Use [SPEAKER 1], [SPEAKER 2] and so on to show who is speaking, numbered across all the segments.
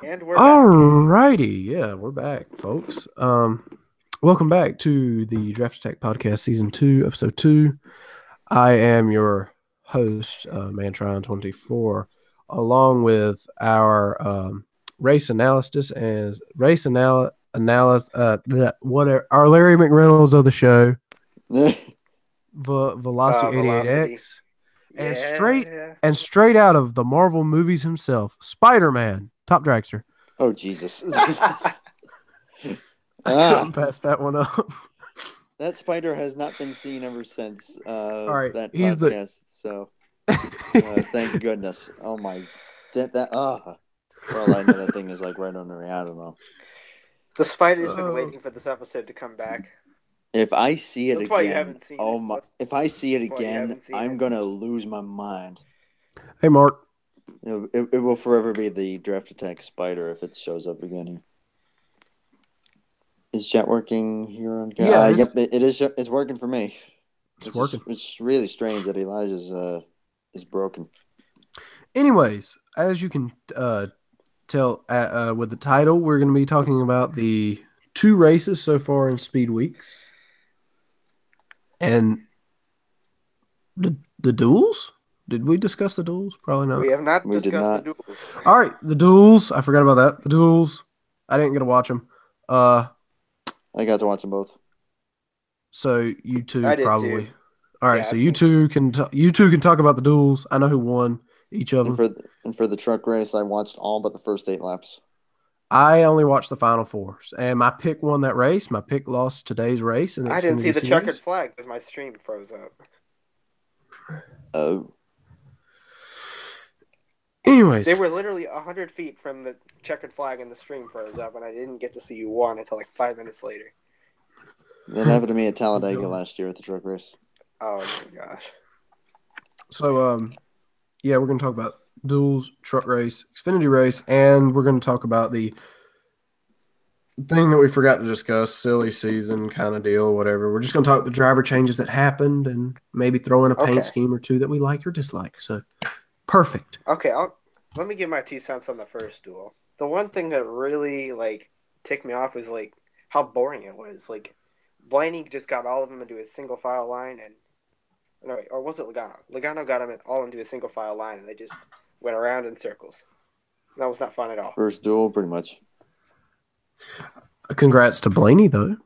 [SPEAKER 1] And we're back.
[SPEAKER 2] Alrighty, yeah, we're back, folks. Welcome back to the Draft Attack Podcast, Season 2, Episode 2. I am your host, Mantron24, along with our race analysis and analysis, our Larry McReynolds of the show, Velocity
[SPEAKER 1] Velocity.
[SPEAKER 2] 88X, and straight
[SPEAKER 1] Yeah.
[SPEAKER 2] and straight out of the Marvel movies himself, Spider-Man, Top Dragster.
[SPEAKER 3] Oh, Jesus.
[SPEAKER 2] I couldn't pass that one up.
[SPEAKER 3] That spider has not been seen ever since
[SPEAKER 2] All right,
[SPEAKER 3] that
[SPEAKER 2] he's
[SPEAKER 3] podcast. So, thank goodness. Oh my, for all I know, that thing is like right under me. I don't know.
[SPEAKER 1] The Spidey's been waiting for this episode to come back.
[SPEAKER 3] If I see it
[SPEAKER 1] That's why you
[SPEAKER 3] again,
[SPEAKER 1] haven't seen
[SPEAKER 3] oh
[SPEAKER 1] it.
[SPEAKER 3] my! If I see it
[SPEAKER 1] That's why you
[SPEAKER 3] again,
[SPEAKER 1] haven't seen
[SPEAKER 3] I'm
[SPEAKER 1] it.
[SPEAKER 3] gonna lose my mind.
[SPEAKER 2] Hey, Mark.
[SPEAKER 3] It will forever be the Draft Attack spider if it shows up again. Is chat working here on?
[SPEAKER 2] Yeah,
[SPEAKER 3] yep, it is. It's working for me.
[SPEAKER 2] It's working.
[SPEAKER 3] It's really strange that Elijah's is broken.
[SPEAKER 2] Anyways, as you can tell with the title, we're going to be talking about the 2 races so far in Speedweeks. And the duels? Did we discuss the duels? Probably not.
[SPEAKER 1] We have not
[SPEAKER 3] We did
[SPEAKER 1] discussed
[SPEAKER 3] not.
[SPEAKER 1] the duels.
[SPEAKER 2] All right, the duels. I forgot about that. The duels. I didn't get to watch them.
[SPEAKER 3] I got to watch them both.
[SPEAKER 2] So you two
[SPEAKER 1] I did
[SPEAKER 2] probably.
[SPEAKER 1] too.
[SPEAKER 2] All right,
[SPEAKER 1] Yeah,
[SPEAKER 2] so
[SPEAKER 1] I've
[SPEAKER 2] you
[SPEAKER 1] seen-
[SPEAKER 2] two can talk about the duels. I know who won each of them.
[SPEAKER 3] And for the truck race, I watched all but the first 8 laps.
[SPEAKER 2] I only watched the final 4, and my pick won that race. My pick lost today's race, and
[SPEAKER 1] I didn't see the checkered flag because my stream froze up.
[SPEAKER 3] Oh.
[SPEAKER 2] Anyways,
[SPEAKER 1] They were literally 100 feet from the checkered flag and the stream froze up, and I didn't get to see you won until like 5 minutes later.
[SPEAKER 3] That happened to me at Talladega last year at the truck race.
[SPEAKER 1] Oh my gosh.
[SPEAKER 2] So yeah, we're gonna talk about duels, truck race, Xfinity race, and we're gonna talk about the thing that we forgot to discuss, silly season kind of deal, whatever. We're just gonna talk the driver changes that happened and maybe throw in a paint scheme or two that we like or dislike. So perfect.
[SPEAKER 1] Okay, let me give my 2 cents on the first duel. The one thing that really ticked me off was how boring it was. Blaney just got all of them into a single file line, and or was it Logano? Logano got them all into a single file line, and they just went around in circles. That was not fun at all.
[SPEAKER 3] First duel, pretty much.
[SPEAKER 2] Congrats to Blaney though.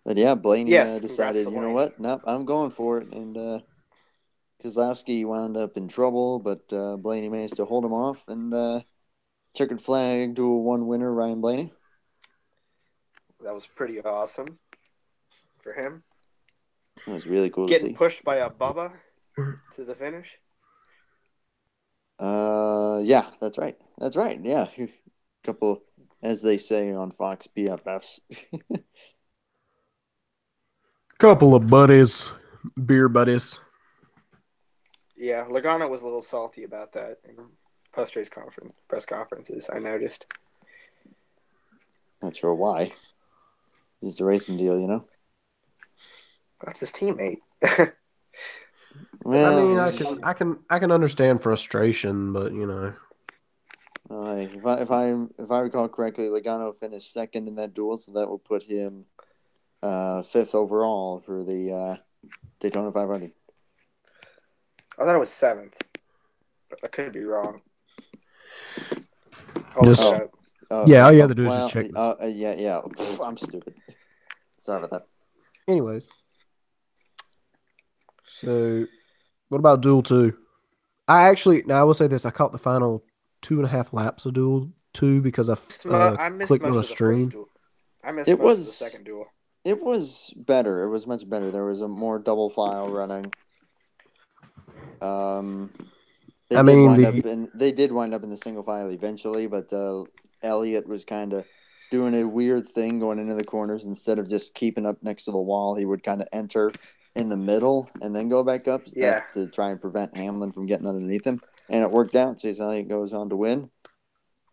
[SPEAKER 3] But yeah, Blaney
[SPEAKER 1] Yes,
[SPEAKER 3] decided, you know what? Nope, I'm going for it. And Kozlowski wound up in trouble, but Blaney managed to hold him off. And checkered flag duel 1 winner, Ryan Blaney.
[SPEAKER 1] That was pretty awesome for him.
[SPEAKER 3] That was really cool to see.
[SPEAKER 1] Getting pushed by a Bubba to the finish.
[SPEAKER 3] Yeah, that's right. That's right. Yeah, couple, as they say on Fox, BFFs.
[SPEAKER 2] Couple of buddies, beer buddies.
[SPEAKER 1] Yeah, Logano was a little salty about that in post-race press conferences, I noticed.
[SPEAKER 3] Not sure why. It's a racing deal, you know?
[SPEAKER 1] That's his teammate.
[SPEAKER 3] Well,
[SPEAKER 2] I can understand frustration, but you know.
[SPEAKER 3] Well, hey, if I recall correctly, Logano finished second in that duel, so that will put him 5th overall for the Daytona 500.
[SPEAKER 1] I thought it was 7th, but I could be wrong.
[SPEAKER 2] Yeah, all you have to do is just check.
[SPEAKER 3] Yeah. I'm stupid. Sorry about that.
[SPEAKER 2] Anyways, so what about Duel 2? I will say this: I caught the final 2.5 laps of Duel 2 because I clicked on a stream.
[SPEAKER 1] I missed most of the second duel.
[SPEAKER 3] It was better. It was much better. There was a more double file running. They did wind up in the single file eventually, but Elliott was kind of doing a weird thing going into the corners. Instead of just keeping up next to the wall, he would kind of enter in the middle and then go back up to try and prevent Hamlin from getting underneath him. And it worked out. Chase Elliott goes on to win.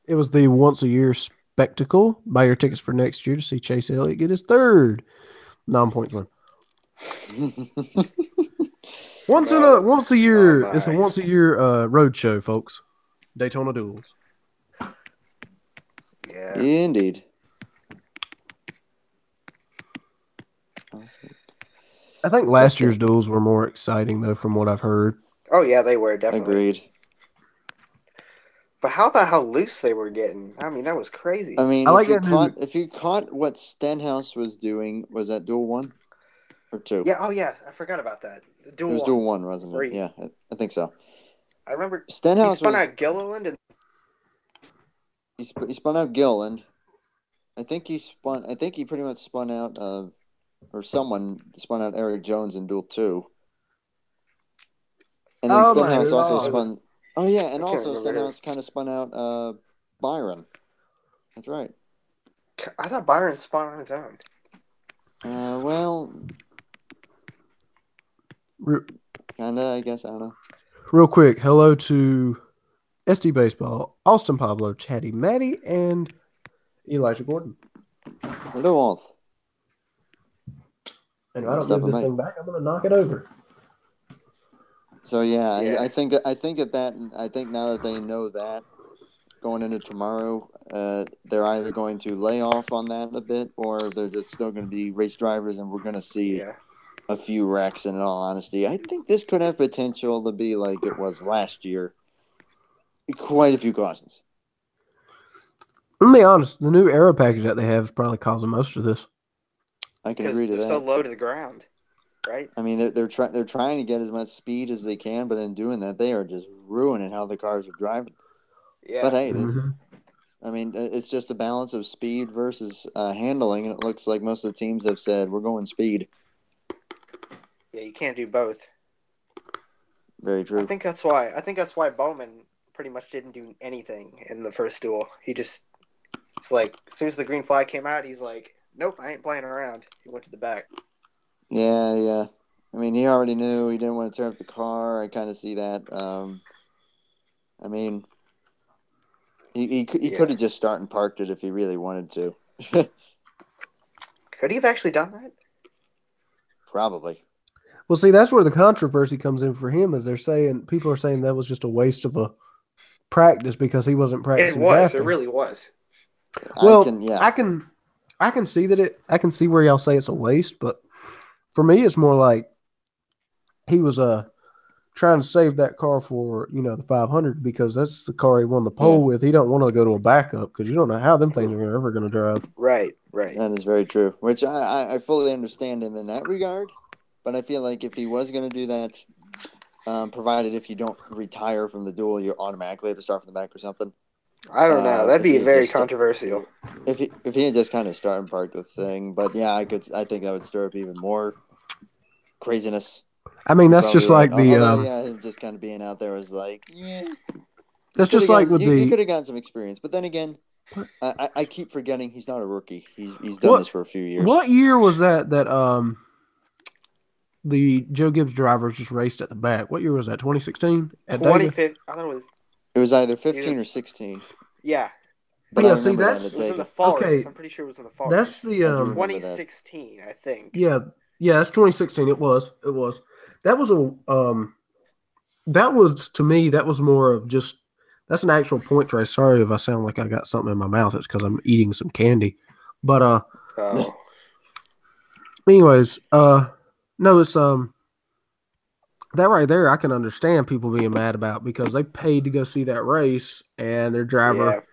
[SPEAKER 2] It was the once-a-year spectacle. Buy your tickets for next year to see Chase Elliott get his 3rd 9-point win. Once a year, it's a once a year road show, folks. Daytona Duels.
[SPEAKER 1] Yeah.
[SPEAKER 3] Indeed.
[SPEAKER 2] I think last year's duels were more exciting, though, from what I've heard.
[SPEAKER 1] Oh, yeah, they were, definitely.
[SPEAKER 3] Agreed.
[SPEAKER 1] But how about how loose they were getting? I mean, that was crazy.
[SPEAKER 3] I mean,
[SPEAKER 2] I like
[SPEAKER 3] if you caught what Stenhouse was doing, was that duel 1 or 2?
[SPEAKER 1] Yeah, oh, yeah, I forgot about that.
[SPEAKER 3] It was duel 1, wasn't it? Yeah, I think so.
[SPEAKER 1] I remember
[SPEAKER 3] Stenhouse
[SPEAKER 1] he spun out Gilliland and
[SPEAKER 3] he spun out Gilliland. I think he pretty much spun out or someone spun out Eric Jones in duel 2. And then Stenhouse also spun. Oh yeah, and also Stenhouse kind of spun out Byron. That's right.
[SPEAKER 1] I thought Byron spun on his own.
[SPEAKER 3] Well, kinda. I guess I don't know.
[SPEAKER 2] Real quick, hello to SD Baseball, Austin Pablo, Chatty Matty, and Elijah Gordon.
[SPEAKER 3] Hello, all.
[SPEAKER 2] And if I don't move this thing back, I'm going to knock it over.
[SPEAKER 3] So yeah. I think now that they know that going into tomorrow, they're either going to lay off on that a bit, or they're just still going to be race drivers, and we're going to see a few wrecks. And in all honesty, I think this could have potential to be like it was last year. Quite a few cautions.
[SPEAKER 2] Let me be honest, the new aero package that they have is probably causing most of this.
[SPEAKER 3] I can agree to that.
[SPEAKER 1] They're so low to the ground, right?
[SPEAKER 3] I mean, they're trying to get as much speed as they can, but in doing that, they are just ruining how the cars are driving.
[SPEAKER 1] Yeah.
[SPEAKER 3] But hey, I mean, it's just a balance of speed versus handling, and it looks like most of the teams have said we're going speed.
[SPEAKER 1] Yeah, you can't do both.
[SPEAKER 3] Very true.
[SPEAKER 1] I think that's why Bowman pretty much didn't do anything in the first duel. It's like as soon as the green flag came out, he's like, "Nope, I ain't playing around." He went to the back.
[SPEAKER 3] Yeah. I mean, he already knew he didn't want to tear up the car. I kind of see that. I mean, he could have just started and parked it if he really wanted to.
[SPEAKER 1] Could he have actually done that?
[SPEAKER 3] Probably.
[SPEAKER 2] Well, see, that's where the controversy comes in for him, is people are saying that was just a waste of a practice because he wasn't practicing.
[SPEAKER 1] It really was.
[SPEAKER 2] Well, I can see I can see where y'all say it's a waste, but for me, it's more like he was trying to save that car for the 500 because that's the car he won the pole with. He don't want to go to a backup because you don't know how them things are ever going to drive.
[SPEAKER 1] Right.
[SPEAKER 3] That is very true. Which I fully understand him in that regard, but I feel like if he was going to do that, provided if you don't retire from the duel, you automatically have to start from the back or something.
[SPEAKER 1] I don't know. That'd be very controversial.
[SPEAKER 3] If he had just kind of started and parked the thing, but yeah, I think that would stir up even more craziness.
[SPEAKER 2] I mean, that's just like
[SPEAKER 3] him just kind of being out there was like,
[SPEAKER 2] That's just like
[SPEAKER 3] you could have gotten some experience, but then again, I keep forgetting he's not a rookie. He's done this for a few years.
[SPEAKER 2] What year was that the Joe Gibbs drivers just raced at the back? What year was that? 2016?
[SPEAKER 1] 2015. I thought
[SPEAKER 3] it was either 15 or 16.
[SPEAKER 1] Yeah.
[SPEAKER 3] But
[SPEAKER 2] yeah, see, it
[SPEAKER 1] was in the fall race. I'm pretty sure it was in the fall
[SPEAKER 2] race. That's the
[SPEAKER 1] 2016, I think.
[SPEAKER 2] Yeah, that's 2016. It was. That was to me, that was more of just, that's an actual points race. Sorry if I sound like I got something in my mouth. It's because I'm eating some candy. But anyways, no, it's that right there I can understand people being mad about because they paid to go see that race and their driver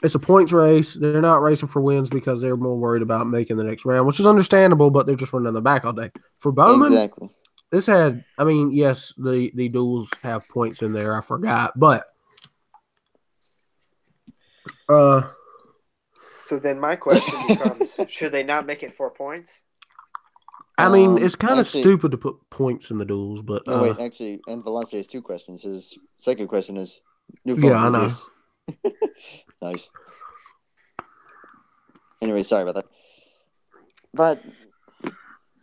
[SPEAKER 2] it's a points race. They're not racing for wins because they're more worried about making the next round, which is understandable, but they're just running the back all day. For Bowman,
[SPEAKER 3] exactly.
[SPEAKER 2] This had, I mean, yes, the duels have points in there. I forgot, but
[SPEAKER 1] so then my question becomes: should they not make it 4 points?
[SPEAKER 2] I mean, it's kind of stupid to put points in the duels, but
[SPEAKER 3] no, wait, actually, and Velocity has 2 questions. His second question is new phone.
[SPEAKER 2] Yeah, I know.
[SPEAKER 3] Nice. Anyway, sorry about that. But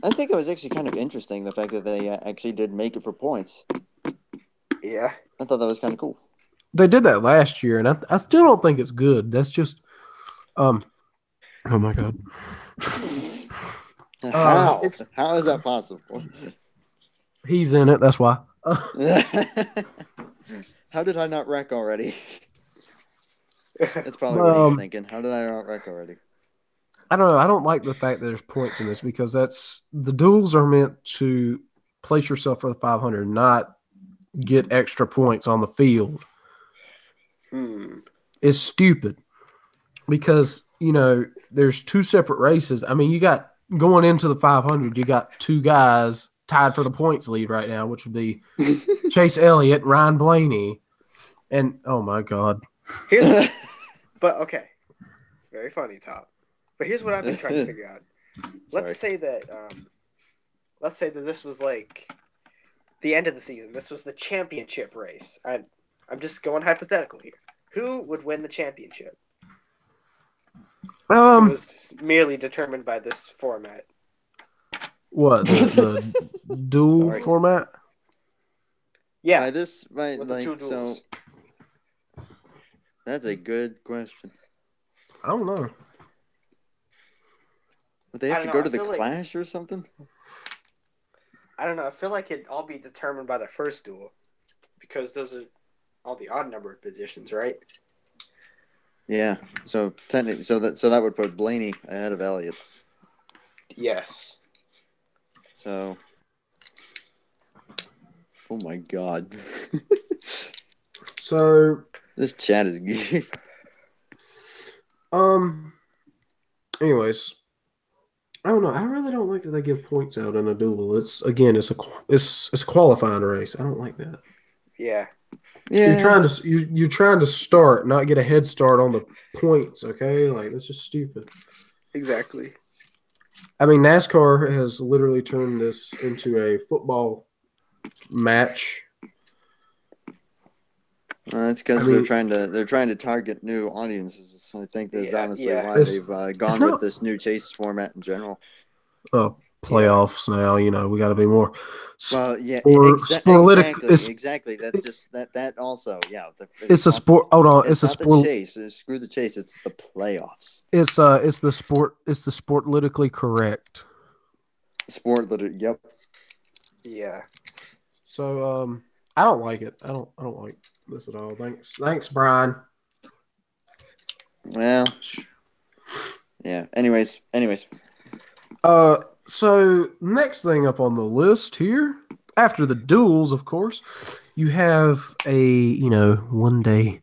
[SPEAKER 3] I think it was actually kind of interesting, the fact that they actually did make it for points.
[SPEAKER 1] Yeah. I
[SPEAKER 3] thought that was kind of cool.
[SPEAKER 2] They did that last year, and I still don't think it's good. That's just, oh my God.
[SPEAKER 3] How is that possible?
[SPEAKER 2] He's in it, that's why.
[SPEAKER 3] How did I not wreck already? That's probably
[SPEAKER 2] But,
[SPEAKER 3] what he's thinking. How did I outrank already?
[SPEAKER 2] I don't know. I don't like the fact that there's points in this because the duels are meant to place yourself for the 500, not get extra points on the field. It's stupid because, there's two separate races. I mean, you got going into the 500, you got two guys tied for the points lead right now, which would be Chase Elliott, Ryan Blaney, and oh my God.
[SPEAKER 1] But okay, very funny, Top. But here's what I've been trying to figure out. Let's say that this was like the end of the season. This was the championship race. I'm just going hypothetical here. Who would win the championship? It was merely determined by this format.
[SPEAKER 2] What, the dual format?
[SPEAKER 1] Yeah.
[SPEAKER 3] So that's a good question.
[SPEAKER 2] I don't know.
[SPEAKER 3] Would they have to go to the Clash or something?
[SPEAKER 1] I don't know. I feel like it'd all be determined by the first duel. Because those are all the odd number of positions, right?
[SPEAKER 3] Yeah. So technically, so that would put Blaney ahead of Elliott.
[SPEAKER 1] Yes.
[SPEAKER 3] So, oh my God.
[SPEAKER 2] So
[SPEAKER 3] this chat is good.
[SPEAKER 2] Anyways, I don't know. I really don't like that they give points out in a duel. It's a qualifying race. I don't like that.
[SPEAKER 1] Yeah.
[SPEAKER 2] You're trying to start, not get a head start on the points. Okay, like that's just stupid.
[SPEAKER 1] Exactly.
[SPEAKER 2] I mean, NASCAR has literally turned this into a football match.
[SPEAKER 3] That's because they're trying to target new audiences. I think that's honestly why they've gone with this new chase format in general.
[SPEAKER 2] Oh, playoffs now. We got to be more.
[SPEAKER 3] Exactly. That also. Yeah.
[SPEAKER 2] It's a sport. Hold on. It's a sport.
[SPEAKER 3] Chase. Screw the chase. It's the playoffs.
[SPEAKER 2] It's the sport. It's the sport politically correct.
[SPEAKER 3] Yep.
[SPEAKER 1] Yeah.
[SPEAKER 2] So I don't like it. I don't like this at all. Thanks, Brian.
[SPEAKER 3] Well, yeah. Anyways.
[SPEAKER 2] So next thing up on the list here, after the duels, of course, you have a 1 day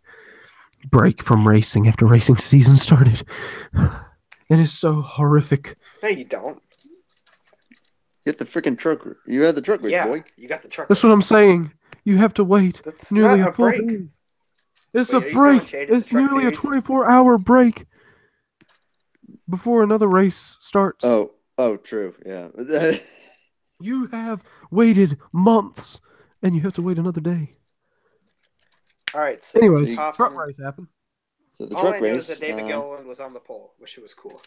[SPEAKER 2] break from racing after racing season started, and it's so horrific.
[SPEAKER 1] No, you don't.
[SPEAKER 3] You get the freaking truck. You had the truck race, boy.
[SPEAKER 1] You got the truck.
[SPEAKER 2] That's what I'm saying. You have to wait nearly a full day. It's a break. It's nearly a 24-hour break before another race starts.
[SPEAKER 3] Oh, true. Yeah.
[SPEAKER 2] You have waited months, and you have to wait another day.
[SPEAKER 1] All right. So
[SPEAKER 2] anyways, truck race happened.
[SPEAKER 3] So the truck race. All I knew
[SPEAKER 1] is that David Gilliland was on the pole, which was cool.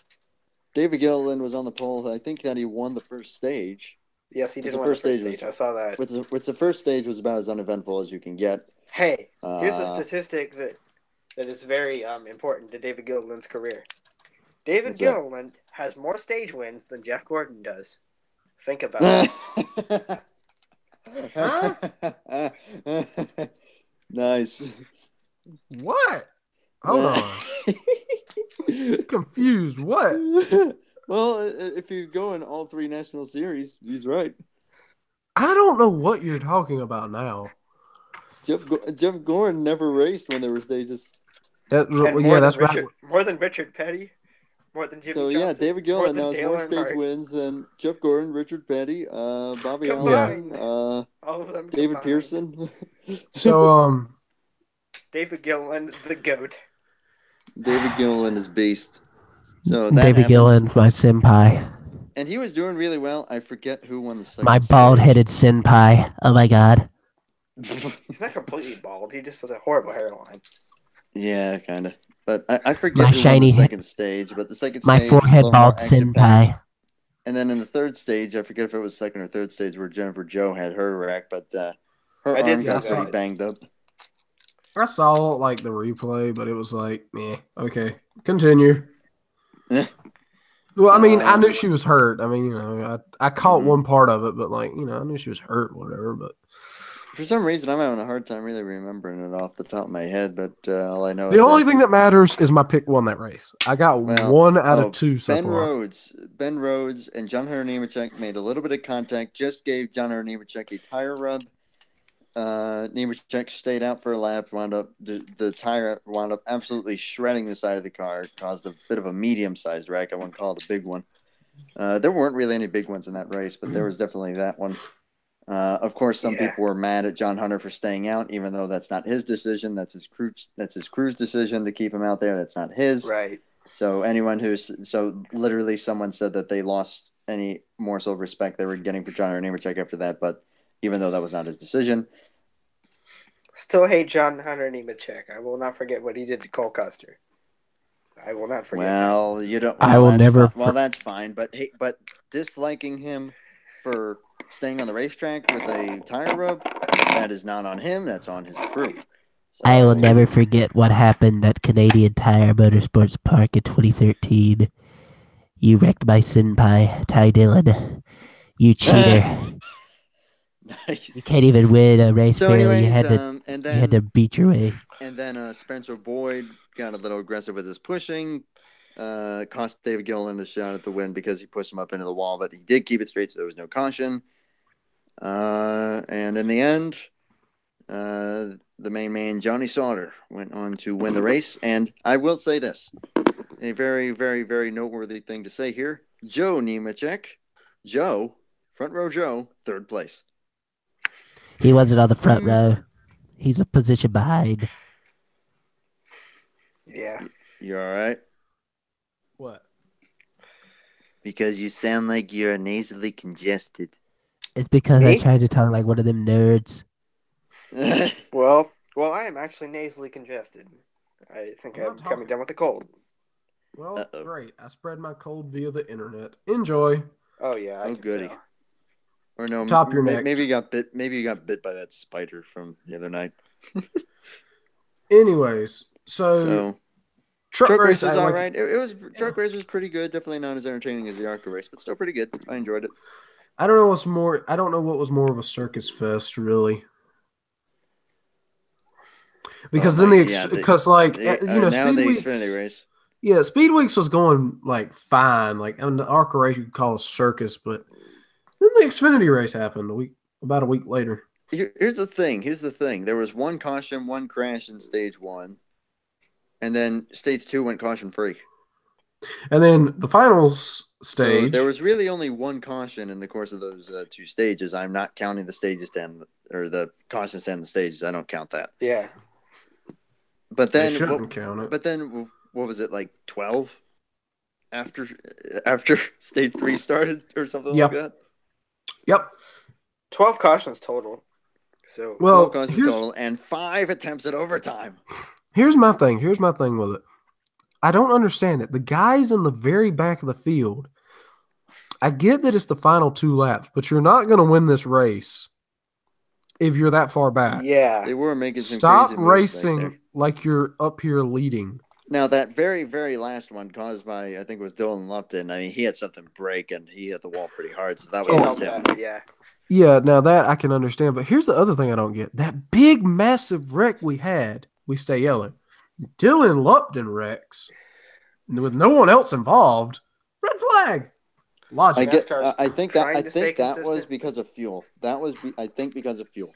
[SPEAKER 3] David Gilliland was on the pole. I think that he won the first stage.
[SPEAKER 1] Yes, he did win the first stage. I saw that.
[SPEAKER 3] Which the first stage was about as uneventful as you can get.
[SPEAKER 1] Hey, here's a statistic that is very important to David Gilliland's career. David Gilliland has more stage wins than Jeff Gordon does. Think about it.
[SPEAKER 3] Huh? Nice.
[SPEAKER 2] What? Hold on. Confused. What?
[SPEAKER 3] Well, if you go in all three national series, he's right.
[SPEAKER 2] I don't know what you're talking about now.
[SPEAKER 3] Jeff Gordon never raced when there were stages.
[SPEAKER 2] That's right.
[SPEAKER 1] More than Richard Petty. More than Jimmy Johnson.
[SPEAKER 3] Yeah, David Gilliland now has more stage wins than Jeff Gordon, Richard Petty, Bobby Allison, all of them David Pearson.
[SPEAKER 2] So,
[SPEAKER 1] David Gilliland, the GOAT.
[SPEAKER 3] David Gilliland is beast. So
[SPEAKER 4] David Gilliland, my senpai.
[SPEAKER 3] And he was doing really well. I forget who won the second.
[SPEAKER 4] My bald-headed senpai. Oh my god.
[SPEAKER 1] He's not completely bald. He just has a horrible hairline.
[SPEAKER 3] Yeah, kind of. But I forget who won the second stage. But the second stage,
[SPEAKER 4] my forehead bald senpai.
[SPEAKER 3] And then in the third stage, I forget if it was second or third stage where Jennifer Joe had her wreck, but her arm got pretty banged up.
[SPEAKER 2] I saw the replay, but it was okay, continue. Well, I mean, I knew she was hurt. I mean, I caught one part of it, but I knew she was hurt, whatever. But
[SPEAKER 3] For some reason, I'm having a hard time really remembering it off the top of my head, but all I know
[SPEAKER 2] The
[SPEAKER 3] is
[SPEAKER 2] only
[SPEAKER 3] that
[SPEAKER 2] thing that matters is my pick won that race. I got one out of two so far.
[SPEAKER 3] Ben Rhodes, and John Hunter Nemechek made a little bit of contact. Just gave John Hunter Nemechek a tire rub. Nemechek stayed out for a lap. The tire wound up absolutely shredding the side of the car. Caused a bit of a medium-sized wreck. I wouldn't call it a big one. There weren't really any big ones in that race, but there was definitely that one. Of course, some people were mad at John Hunter for staying out, even though that's not his decision. That's his crew's decision to keep him out there. That's not his.
[SPEAKER 1] Right.
[SPEAKER 3] So literally someone said that they lost any morsel of respect they were getting for John Hunter Nemechek after that. But even though that was not his decision,
[SPEAKER 1] still hate John Hunter Nemechek. I will not forget what he did to Cole Custer. I will not forget.
[SPEAKER 3] Well,
[SPEAKER 1] that.
[SPEAKER 3] You don't.
[SPEAKER 4] I will never.
[SPEAKER 3] That's fine. But disliking him for staying on the racetrack with a tire rub, that is not on him. That's on his crew. So,
[SPEAKER 4] I will never forget what happened at Canadian Tire Motorsports Park in 2013. You wrecked my senpai, Ty Dillon. You cheater.
[SPEAKER 3] Nice.
[SPEAKER 4] You can't even win a race.
[SPEAKER 3] So,
[SPEAKER 4] barely.
[SPEAKER 3] anyways,
[SPEAKER 4] you had to beat your way.
[SPEAKER 3] And then Spencer Boyd got a little aggressive with his pushing. Cost David Gilliland a shot at the win because he pushed him up into the wall, but he did keep it straight, so there was no caution. And in the end, the main man, Johnny Sauter, went on to win the race. And I will say this, a very, very, very noteworthy thing to say here. Joe Nemechek, front row Joe, third place.
[SPEAKER 4] He wasn't on the front row. He's a position behind.
[SPEAKER 1] Yeah.
[SPEAKER 3] You all right?
[SPEAKER 2] What?
[SPEAKER 3] Because you sound like you're nasally congested.
[SPEAKER 4] It's because
[SPEAKER 1] Me?
[SPEAKER 4] I tried to talk like one of them nerds.
[SPEAKER 1] Well, I am actually nasally congested. I think
[SPEAKER 2] I'm not
[SPEAKER 1] I'm coming down with a cold.
[SPEAKER 2] Well,
[SPEAKER 3] Uh-oh.
[SPEAKER 2] great. I spread my cold via the internet. Enjoy.
[SPEAKER 1] Oh yeah.
[SPEAKER 3] Oh, goody.
[SPEAKER 1] Tell.
[SPEAKER 3] Or no,
[SPEAKER 2] Top your next.
[SPEAKER 3] maybe you got bit. Maybe you got bit by that spider from the other night.
[SPEAKER 2] Anyways, so
[SPEAKER 3] truck race was all right. Truck race was pretty good. Definitely not as entertaining as the ARCA race, but still pretty good. I enjoyed it.
[SPEAKER 2] I don't know what was more of a circus fest, really. Because
[SPEAKER 3] now the
[SPEAKER 2] Speedweeks,
[SPEAKER 3] Xfinity race.
[SPEAKER 2] Yeah, Speedweeks was going like fine. Like on the ARCA race, you could call a circus, but then the Xfinity race happened about a week later.
[SPEAKER 3] Here's the thing. There was one caution, one crash in stage 1, and then stage 2 went caution free.
[SPEAKER 2] And then the finals stage.
[SPEAKER 3] So there was really only one caution in the course of those 2 stages. I'm not counting the stages or the cautions to end the stages. I don't count that.
[SPEAKER 1] Yeah.
[SPEAKER 3] But then
[SPEAKER 2] they shouldn't count it.
[SPEAKER 3] But then what was it, like 12 after stage 3 started or something like that?
[SPEAKER 2] Yep.
[SPEAKER 1] 12 cautions total. So
[SPEAKER 3] 12 cautions total and 5 attempts at overtime.
[SPEAKER 2] Here's my thing with it. I don't understand it. The guys in the very back of the field, I get that it's the final 2 laps, but you're not going to win this race if you're that far back.
[SPEAKER 1] Yeah.
[SPEAKER 3] They were making some
[SPEAKER 2] Stop
[SPEAKER 3] crazy moves
[SPEAKER 2] racing like you're up here leading.
[SPEAKER 3] Now, that very, very last one caused by, I think it was Dylan Lupton. I mean, he had something break, and he hit the wall pretty hard, so that was him.
[SPEAKER 1] Yeah.
[SPEAKER 2] Yeah, now that I can understand. But here's the other thing I don't get. That big, massive wreck we stay yellow. Dylan Lupton wrecks with no one else involved. Red flag. Logic.
[SPEAKER 3] I think that was because of fuel. I think because of fuel.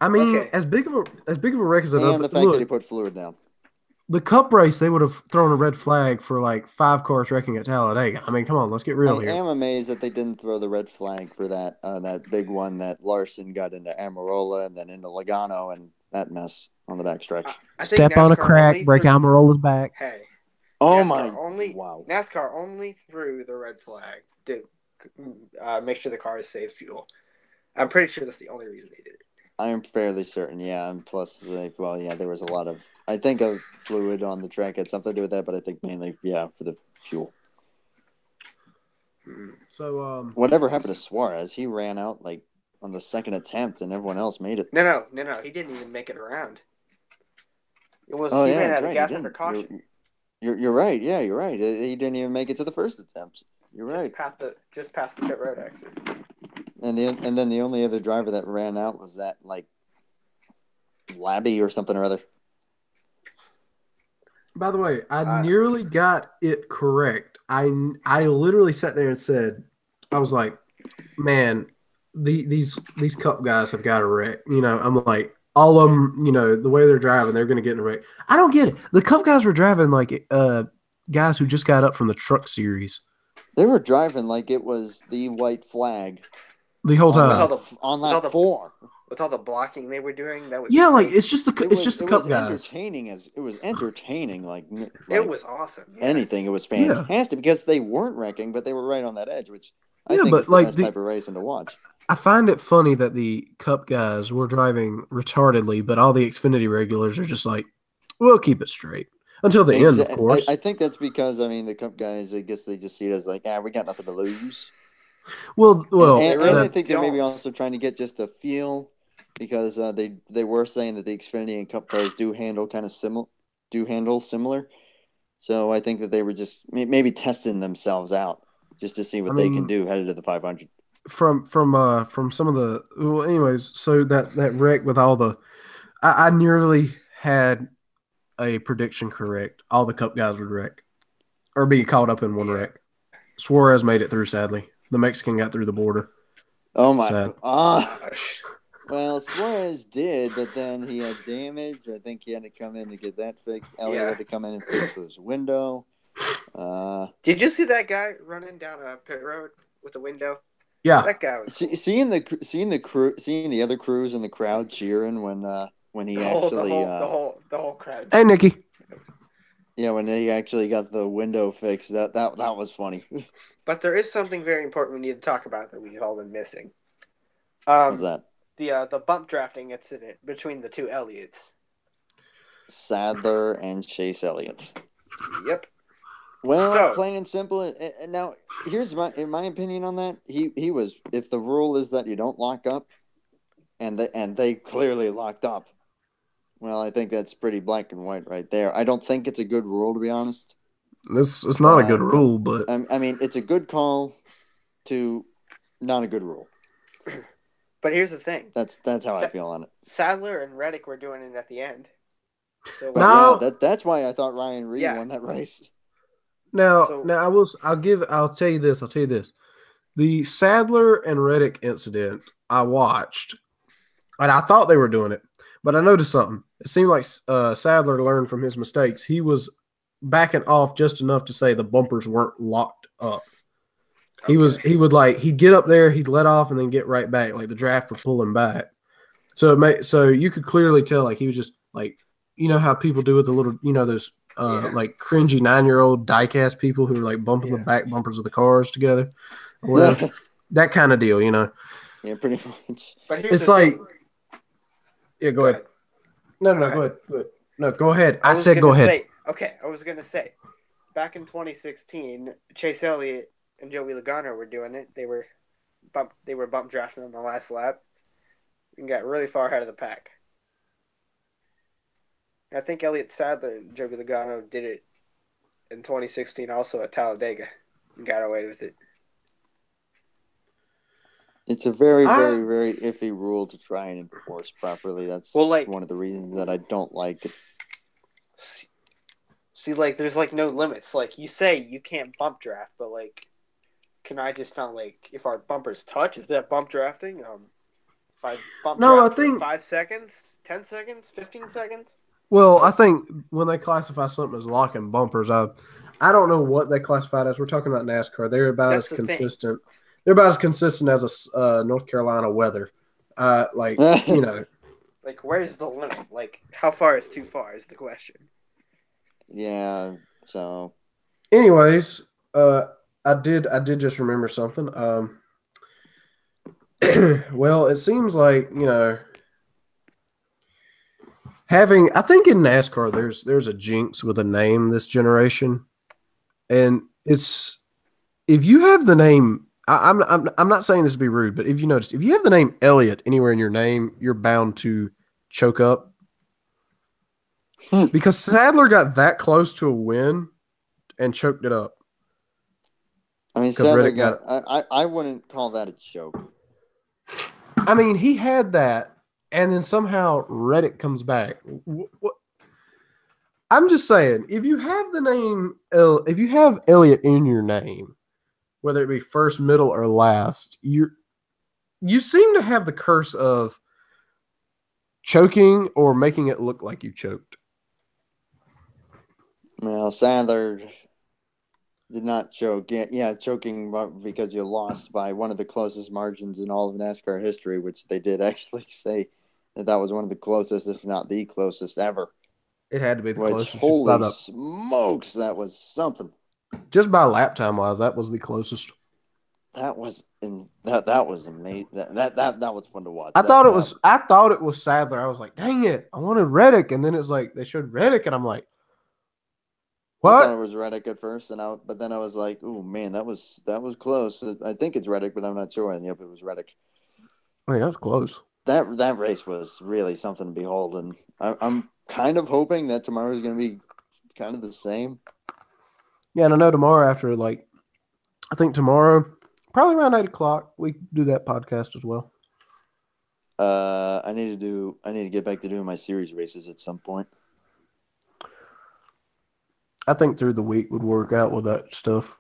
[SPEAKER 2] I mean, as big of a wreck as another.
[SPEAKER 3] And the fact that he put fluid down.
[SPEAKER 2] The Cup race, they would have thrown a red flag for like 5 cars wrecking at Talladega. I mean, come on, let's get real here.
[SPEAKER 3] I am amazed that they didn't throw the red flag for that big one that Larson got into Amarola and then into Logano and that mess on the backstretch.
[SPEAKER 4] Step on a crack, break Amarola's back.
[SPEAKER 1] Hey.
[SPEAKER 3] Oh
[SPEAKER 1] wow. NASCAR only threw the red flag to make sure the car is safe fuel. I'm pretty sure that's the only reason they did it.
[SPEAKER 3] I am fairly certain, yeah. And plus, there was a lot of, I think, of fluid on the track had something to do with that, but I think mainly, for the fuel.
[SPEAKER 2] So,
[SPEAKER 3] whatever happened to Suarez? He ran out like on the second attempt, and everyone else made it.
[SPEAKER 1] No, he didn't even make it around. He ran out of gas under caution.
[SPEAKER 3] You're right. Yeah, you're right. He didn't even make it to the first attempt. You're right.
[SPEAKER 1] Just past the pit road exit.
[SPEAKER 3] And then the only other driver that ran out was that like Labby or something or other.
[SPEAKER 2] By the way, I nearly got it correct. I literally sat there and said, I was like, man, these Cup guys have got a wreck. You know, I'm like, all of them, you know, the way they're driving, they're going to get in a wreck. I don't get it. The Cup guys were driving like guys who just got up from the Truck Series.
[SPEAKER 3] They were driving like it was the white flag
[SPEAKER 2] the whole time
[SPEAKER 3] on lap 4.
[SPEAKER 1] With all the blocking they were doing, that was
[SPEAKER 2] like it's just the Cup guys.
[SPEAKER 3] It was entertaining. Like
[SPEAKER 1] it was awesome. Yeah.
[SPEAKER 3] Anything, it was fantastic because they weren't wrecking, but they were right on that edge, which I think is the best type of racing to watch.
[SPEAKER 2] I find it funny that the Cup guys were driving retardedly, but all the Xfinity regulars are just like, we'll keep it straight until the end, of course.
[SPEAKER 3] I think that's because the Cup guys, I guess they just see it as like, we got nothing to lose.
[SPEAKER 2] Well,
[SPEAKER 3] and I think they're maybe also trying to get just a feel. Because they were saying that the Xfinity and Cup cars do handle similar, so I think that they were just maybe testing themselves out just to see what they can do headed to the 500.
[SPEAKER 2] From some of the anyways, so that wreck with all the, I nearly had a prediction correct. All the Cup guys would wreck or be caught up in one wreck. Suarez made it through. Sadly, the Mexican got through the border.
[SPEAKER 3] Oh my gosh. Well, Suarez did, but then he had damage. I think he had to come in to get that fixed. Elliott had to come in and fix his window.
[SPEAKER 1] Did you see that guy running down a pit road with a window?
[SPEAKER 2] Yeah,
[SPEAKER 1] that guy was cool.
[SPEAKER 3] seeing the other crews in the crowd cheering when he
[SPEAKER 1] the whole crowd.
[SPEAKER 2] Hey, Nikki.
[SPEAKER 3] Yeah, when they actually got the window fixed, that was funny.
[SPEAKER 1] But there is something very important we need to talk about that we've all been missing.
[SPEAKER 3] What's that?
[SPEAKER 1] The bump drafting incident between the two Elliots.
[SPEAKER 3] Sadler and Chase Elliott.
[SPEAKER 1] Yep.
[SPEAKER 3] Well, plain and simple. Now, here's my opinion on that. He was, if the rule is that you don't lock up, and they clearly locked up. Well, I think that's pretty black and white right there. I don't think it's a good rule, to be honest.
[SPEAKER 2] It's not a good rule, but
[SPEAKER 3] I mean, it's a good call to not a good rule.
[SPEAKER 1] But here's the thing.
[SPEAKER 3] That's how I feel on it.
[SPEAKER 1] Sadler and Reddick were doing it at the end.
[SPEAKER 3] So that's why I thought Ryan Reed won that race.
[SPEAKER 2] Now I'll tell you this. The Sadler and Reddick incident I watched, and I thought they were doing it, but I noticed something. It seemed like Sadler learned from his mistakes. He was backing off just enough to say the bumpers weren't locked up. Okay. He'd get up there, he'd let off, and then get right back. Like the draft would pull him back. So you could clearly tell, like he was just like, you know how people do with the little, those like cringy 9-year-old diecast people who are like bumping the back bumpers of the cars together, or whatever. That kind of deal,
[SPEAKER 3] Yeah, pretty much.
[SPEAKER 1] But here's
[SPEAKER 2] it's like, go ahead. No, go ahead. No, go ahead. I said go ahead.
[SPEAKER 1] I was gonna say, back in 2016, Chase Elliott and Joey Logano were doing it. They were bump drafting on the last lap and got really far ahead of the pack. I think Elliott Sadler and Joey Logano did it in 2016 also at Talladega and got away with it.
[SPEAKER 3] It's a very, very, very iffy rule to try and enforce properly. That's one of the reasons that I don't like it.
[SPEAKER 1] See, there's no limits. Like you say, you can't bump draft, but can I just not if our bumpers touch? Is that bump drafting? If I bump draft for 5 seconds, 10 seconds, 15 seconds.
[SPEAKER 2] Well, I think when they classify something as locking bumpers, I don't know what they classify it as. We're talking about NASCAR. They're about as consistent. They're about as consistent as a North Carolina weather.
[SPEAKER 1] where's the limit? How far is too far is the question.
[SPEAKER 3] Yeah. So.
[SPEAKER 2] Anyways, I did just remember something. Well, it seems like I think in NASCAR there's a jinx with a name this generation, and it's if you have the name. I'm not saying this to be rude, but if you have the name Elliott anywhere in your name, you're bound to choke up. Because Sadler got that close to a win and choked it up.
[SPEAKER 3] I mean, Sadler I wouldn't call that a choke.
[SPEAKER 2] I mean, he had that, and then somehow Reddick comes back. What? I'm just saying, if you have the name, if you have Elliott in your name, whether it be first, middle, or last, you seem to have the curse of choking or making it look like you choked.
[SPEAKER 3] Well, Sandler did not choke. Yeah, choking because you lost by one of the closest margins in all of NASCAR history, which they did actually say that was one of the closest, if not the closest ever.
[SPEAKER 2] It had to be the
[SPEAKER 3] Which,
[SPEAKER 2] closest.
[SPEAKER 3] holy smokes, that was something.
[SPEAKER 2] Just by lap time wise, that was the closest.
[SPEAKER 3] That was amazing. That was fun to watch.
[SPEAKER 2] I thought it was Sadler. I was like, dang it, I wanted Reddick, and then it's like they showed Reddick, and I'm like, what?
[SPEAKER 3] I thought it was Reddick at first, but then I was like, oh man, that was close. I think it's Reddick, but I'm not sure. And yep, it was Reddick.
[SPEAKER 2] I mean, that was close.
[SPEAKER 3] That race was really something to behold, and I'm kind of hoping that tomorrow is going to be kind of the same.
[SPEAKER 2] Yeah, and I know tomorrow after I think tomorrow, probably around 8:00, we do that podcast as well.
[SPEAKER 3] I need to get back to doing my series races at some point.
[SPEAKER 2] I think through the week would work out with that stuff.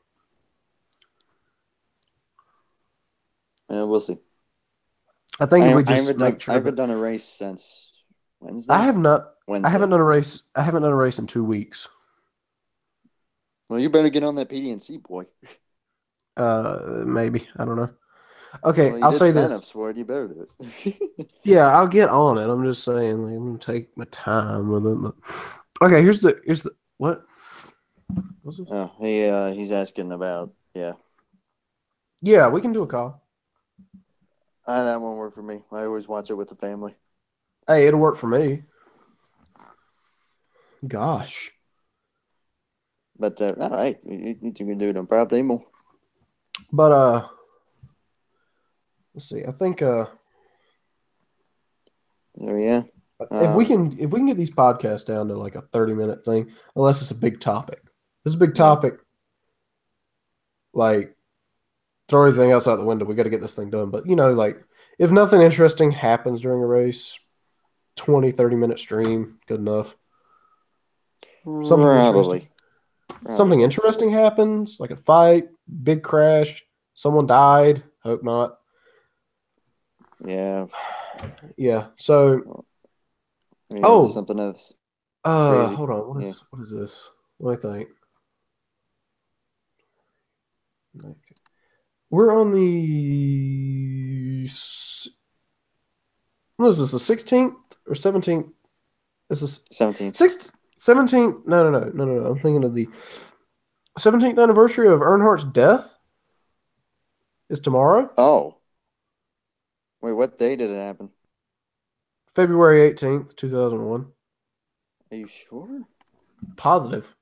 [SPEAKER 3] Yeah, we'll see.
[SPEAKER 2] I think
[SPEAKER 3] I
[SPEAKER 2] haven't
[SPEAKER 3] done a race since Wednesday.
[SPEAKER 2] I have not.
[SPEAKER 3] Wednesday.
[SPEAKER 2] I haven't done a race. I haven't done a race in 2 weeks.
[SPEAKER 3] Well, you better get on that PDNC, boy.
[SPEAKER 2] Maybe, I don't know. Okay,
[SPEAKER 3] well,
[SPEAKER 2] I'll say this.
[SPEAKER 3] Signups for it. You better do it.
[SPEAKER 2] Yeah, I'll get on it. I'm just saying, like, I'm gonna take my time with it. But... Okay, here's the what? What's this?
[SPEAKER 3] Oh, he's asking about
[SPEAKER 2] Yeah, we can do a call.
[SPEAKER 3] That won't work for me. I always watch it with the family.
[SPEAKER 2] Hey, it'll work for me. Gosh.
[SPEAKER 3] But all right, you can do it on Prop Demo.
[SPEAKER 2] But let's see. I think
[SPEAKER 3] yeah.
[SPEAKER 2] if we can get these podcasts down to like a 30-minute thing, unless it's a big topic. If it's a big topic, like throw everything else out the window. We got to get this thing done. But like if nothing interesting happens during a race, 20, 30-minute stream, good enough.
[SPEAKER 3] Probably.
[SPEAKER 2] Something interesting happens, like a fight, big crash, someone died. Hope not.
[SPEAKER 3] Yeah.
[SPEAKER 2] Yeah. So.
[SPEAKER 3] Something that's.
[SPEAKER 2] Crazy. Hold on. What is this? Let me think. We're on the. What is this? The 16th or 17th? Is this
[SPEAKER 3] 17th?
[SPEAKER 2] 17th? No. I'm thinking of the 17th anniversary of Earnhardt's death. Is tomorrow?
[SPEAKER 3] Oh. Wait, what day did it happen?
[SPEAKER 2] February 18th, 2001.
[SPEAKER 3] Are you sure?
[SPEAKER 2] Positive.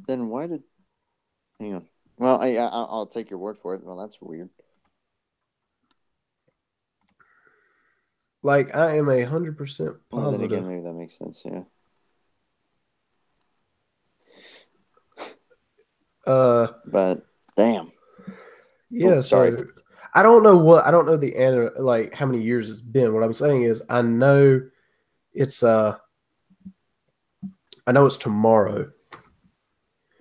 [SPEAKER 3] Then why did... Hang on. Well, I'll take your word for it. Well, that's weird.
[SPEAKER 2] Like, I am 100% positive.
[SPEAKER 3] Well, then again, maybe that makes sense, yeah. But, damn.
[SPEAKER 2] Yeah,
[SPEAKER 3] sorry.
[SPEAKER 2] So I don't know the like how many years it's been. What I'm saying is I know it's tomorrow.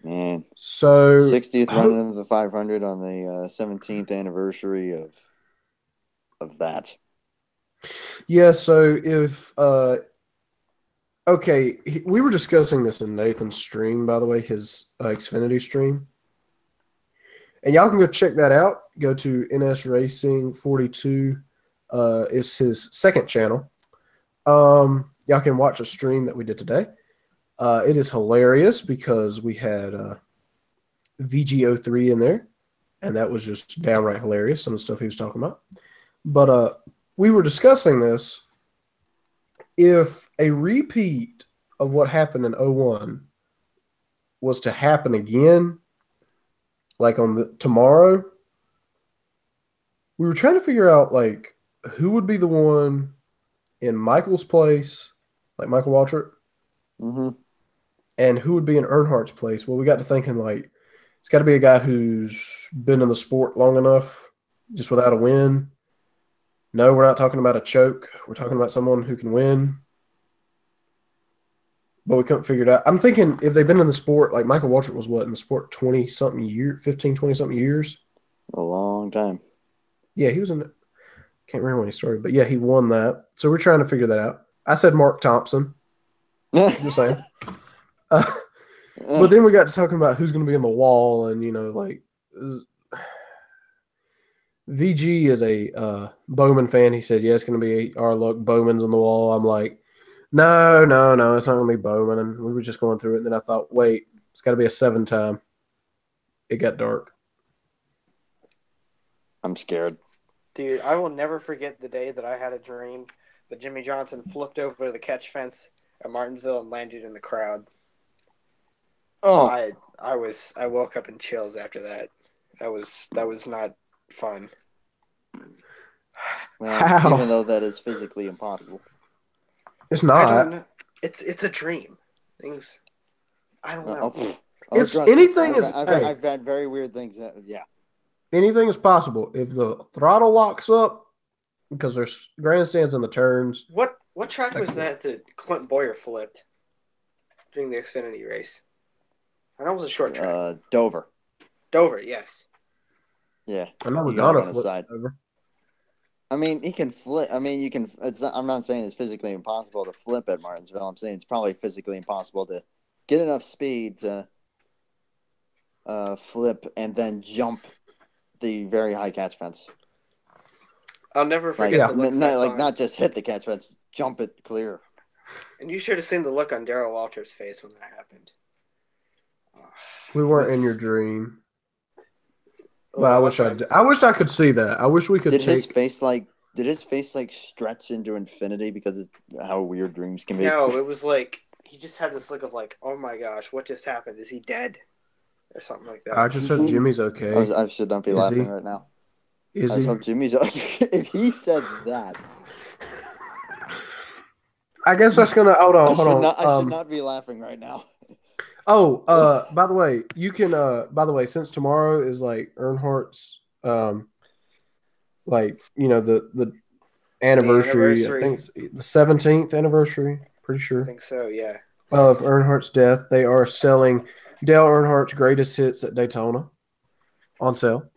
[SPEAKER 3] Man.
[SPEAKER 2] So
[SPEAKER 3] 60th run of the 500 on the 17th anniversary of that.
[SPEAKER 2] Yeah, so if okay, we were discussing this in Nathan's stream, by the way, his Xfinity stream. And y'all can go check that out. Go to NS Racing 42 is his second channel. Y'all can watch a stream that we did today. It is hilarious because we had VG03 in there, and that was just downright hilarious, some of the stuff he was talking about. But we were discussing this. If a repeat of what happened in 01 was to happen again, like on tomorrow, we were trying to figure out like who would be the one in Michael's place, like Michael Waltrip, and who would be in Earnhardt's place. Well, we got to thinking like it's got to be a guy who's been in the sport long enough, just without a win, No, we're not talking about a choke. We're talking about someone who can win. But we couldn't figure it out. I'm thinking if they've been in the sport, like Michael Waltrip was what in the sport 20-something years, 15, 20-something years.
[SPEAKER 3] A long time.
[SPEAKER 2] Yeah, he was in. Can't remember when he started, but yeah, he won that. So we're trying to figure that out. I said Mark Thompson. Just saying. But then we got to talking about who's going to be in the wall, and like VG is a Bowman fan. He said, "Yeah, it's going to be our luck. Bowman's on the wall." I'm like, no, it's not going to be Bowman. And we were just going through it, and then I thought, wait, it's got to be a 7-time. It got dark.
[SPEAKER 3] I'm scared.
[SPEAKER 1] Dude, I will never forget the day that I had a dream that Jimmy Johnson flipped over the catch fence at Martinsville and landed in the crowd.
[SPEAKER 3] Oh,
[SPEAKER 1] I woke up in chills after that. That was not fun.
[SPEAKER 3] well,
[SPEAKER 2] How?
[SPEAKER 3] even though that is physically impossible.
[SPEAKER 2] It's
[SPEAKER 1] I
[SPEAKER 2] not.
[SPEAKER 1] don't know. It's a dream. Things. I don't know.
[SPEAKER 2] It's
[SPEAKER 3] trust me.
[SPEAKER 2] anything is. Hey,
[SPEAKER 3] I've had very weird things. Yeah.
[SPEAKER 2] anything is possible if the throttle locks up because there's grandstands in the turns.
[SPEAKER 1] What track was that Clint Boyer flipped during the Xfinity race? I know it was a short track.
[SPEAKER 3] Dover.
[SPEAKER 1] Dover, yes.
[SPEAKER 3] Yeah.
[SPEAKER 2] I know
[SPEAKER 3] He got
[SPEAKER 2] Logano
[SPEAKER 3] on the
[SPEAKER 2] flipped
[SPEAKER 3] side.
[SPEAKER 2] over.
[SPEAKER 3] I mean, he can flip. I mean, you can. I'm not saying it's physically impossible to flip at Martinsville. I'm saying it's probably physically impossible to get enough speed to flip and then jump the very high catch fence.
[SPEAKER 1] I'll never
[SPEAKER 3] Like,
[SPEAKER 1] forget the look.
[SPEAKER 3] not just hit the catch fence, jump it clear.
[SPEAKER 1] And you should have seen the look on Darrell Walters' face when that happened.
[SPEAKER 2] We weren't in your dream.
[SPEAKER 1] Oh,
[SPEAKER 2] But I wish I could see that. I wish we could
[SPEAKER 3] Did
[SPEAKER 2] take.
[SPEAKER 3] his face stretch into infinity because it's how weird dreams can be?
[SPEAKER 1] No, it was like he just had this look of like, oh my gosh, what just happened? Is he dead? Or something like that.
[SPEAKER 2] I just said Jimmy's okay.
[SPEAKER 3] I should not be
[SPEAKER 2] Is
[SPEAKER 3] laughing
[SPEAKER 2] he?
[SPEAKER 3] right now.
[SPEAKER 2] Is
[SPEAKER 3] I
[SPEAKER 2] he?
[SPEAKER 3] just hope Jimmy's okay. If he said that,
[SPEAKER 2] I guess that's gonna hold on.
[SPEAKER 3] I should not be laughing right now.
[SPEAKER 2] Oh, by the way, you can. By the way, since tomorrow is like Earnhardt's, like the anniversary. I think it's the 17th anniversary. Pretty
[SPEAKER 1] I
[SPEAKER 2] sure
[SPEAKER 1] think so, yeah.
[SPEAKER 2] of Earnhardt's death. They are selling Dale Earnhardt's greatest hits at Daytona on sale.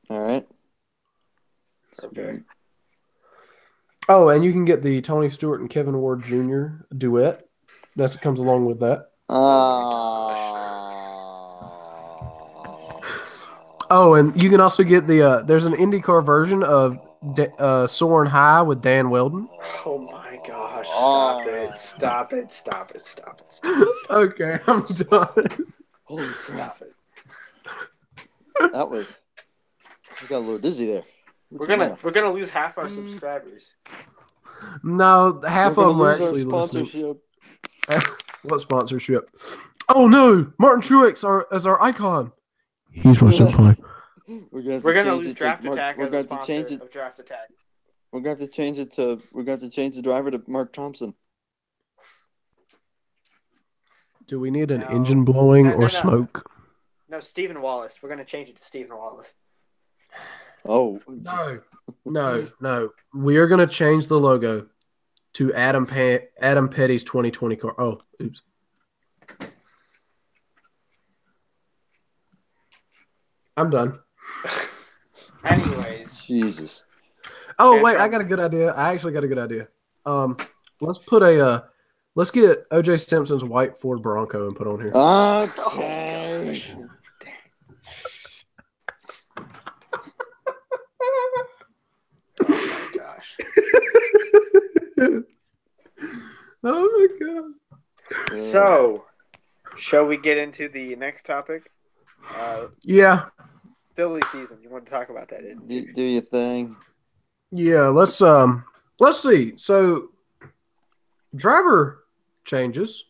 [SPEAKER 3] All right.
[SPEAKER 1] Okay.
[SPEAKER 2] Oh, and you can get the Tony Stewart and Kevin Ward Jr. duet. That comes along with that. Oh, and you can also get the there's an IndyCar version of Soaring High with Dan Weldon.
[SPEAKER 1] Oh my gosh! Stop it!
[SPEAKER 2] Okay, I'm done.
[SPEAKER 3] Holy crap!
[SPEAKER 1] Stop it!
[SPEAKER 3] That was. I got a little dizzy there.
[SPEAKER 1] We're gonna lose half our subscribers.
[SPEAKER 2] No, half
[SPEAKER 3] We're
[SPEAKER 2] of them
[SPEAKER 3] gonna
[SPEAKER 2] are
[SPEAKER 3] lose our
[SPEAKER 2] actually listening.
[SPEAKER 3] sponsorship.
[SPEAKER 2] What sponsorship? Oh no, Martin Truex as our icon.
[SPEAKER 4] He's my senpai.
[SPEAKER 3] We're
[SPEAKER 1] gonna lose Draft Attack as a sponsor of Draft Attack.
[SPEAKER 3] We're gonna have to change it to. We're gonna have to change the driver to Mark Thompson.
[SPEAKER 2] Do we need an engine blowing
[SPEAKER 1] No.
[SPEAKER 2] or smoke?
[SPEAKER 1] No, Stephen Wallace. We're gonna change it to Stephen Wallace.
[SPEAKER 3] Oh
[SPEAKER 2] No. We are gonna change the logo to Adam Petty's 2020 car. Oh, oops. I'm done.
[SPEAKER 1] Anyways.
[SPEAKER 3] Jesus.
[SPEAKER 2] Oh wait, I got a good idea. I actually got a good idea. Let's put let's get OJ Simpson's white Ford Bronco and put on here.
[SPEAKER 3] Okay.
[SPEAKER 1] Oh my gosh.
[SPEAKER 2] Oh my god.
[SPEAKER 1] So, shall we get into the next topic?
[SPEAKER 2] Yeah.
[SPEAKER 1] Silly season. You want to talk about that?
[SPEAKER 3] Do your thing.
[SPEAKER 2] Yeah, let's see. So driver changes.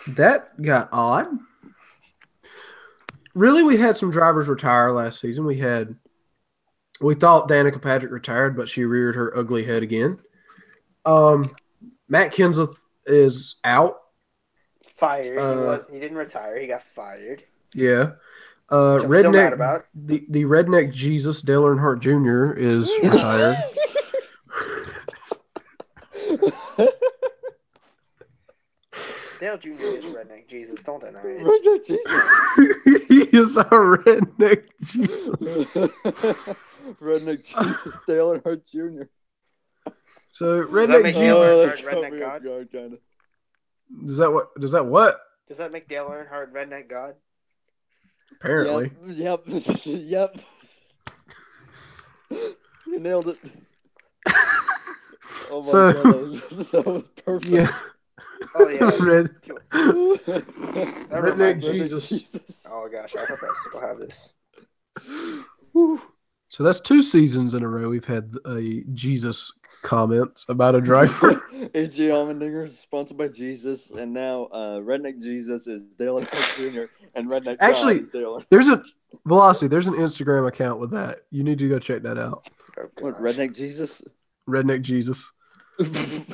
[SPEAKER 2] That got odd. Really, we had some drivers retire last season. We thought Danica Patrick retired, but she reared her ugly head again. Matt Kenseth is out.
[SPEAKER 1] Fired. He didn't retire. He got fired.
[SPEAKER 2] Yeah.
[SPEAKER 1] Which I'm still mad
[SPEAKER 2] Redneck,
[SPEAKER 1] about.
[SPEAKER 2] the Redneck Jesus, Dale Earnhardt Jr. is retired.
[SPEAKER 1] Dale Jr. is redneck Jesus. Don't deny it.
[SPEAKER 3] Redneck Jesus.
[SPEAKER 2] He is a Redneck Jesus.
[SPEAKER 3] Redneck Jesus, Dale Earnhardt Jr.
[SPEAKER 2] So
[SPEAKER 1] Does that make
[SPEAKER 2] Redneck
[SPEAKER 1] Dale
[SPEAKER 2] Jesus.
[SPEAKER 1] Earnhardt redneck god?
[SPEAKER 3] Kind of.
[SPEAKER 2] Does that what? Does that what?
[SPEAKER 1] Does that make Dale Earnhardt redneck god?
[SPEAKER 2] Apparently.
[SPEAKER 3] Yep. Yep. You nailed it. Oh my
[SPEAKER 2] So-
[SPEAKER 3] god, that was perfect.
[SPEAKER 2] Yeah.
[SPEAKER 1] Oh yeah.
[SPEAKER 2] Redneck Jesus.
[SPEAKER 1] Oh gosh, I hope I still have this.
[SPEAKER 2] So that's 2 seasons in a row we've had a Jesus comments about a driver.
[SPEAKER 3] AJ Allmendinger is sponsored by Jesus, and now Redneck Jesus is Dale Earnhardt Jr. and Redneck
[SPEAKER 2] Actually,
[SPEAKER 3] God is Dale Earnhardt.
[SPEAKER 2] There's a Velocity. There's an Instagram account with that. You need to go check that out.
[SPEAKER 1] Oh,
[SPEAKER 3] What,
[SPEAKER 1] gosh.
[SPEAKER 3] Redneck Jesus?
[SPEAKER 2] Redneck Jesus.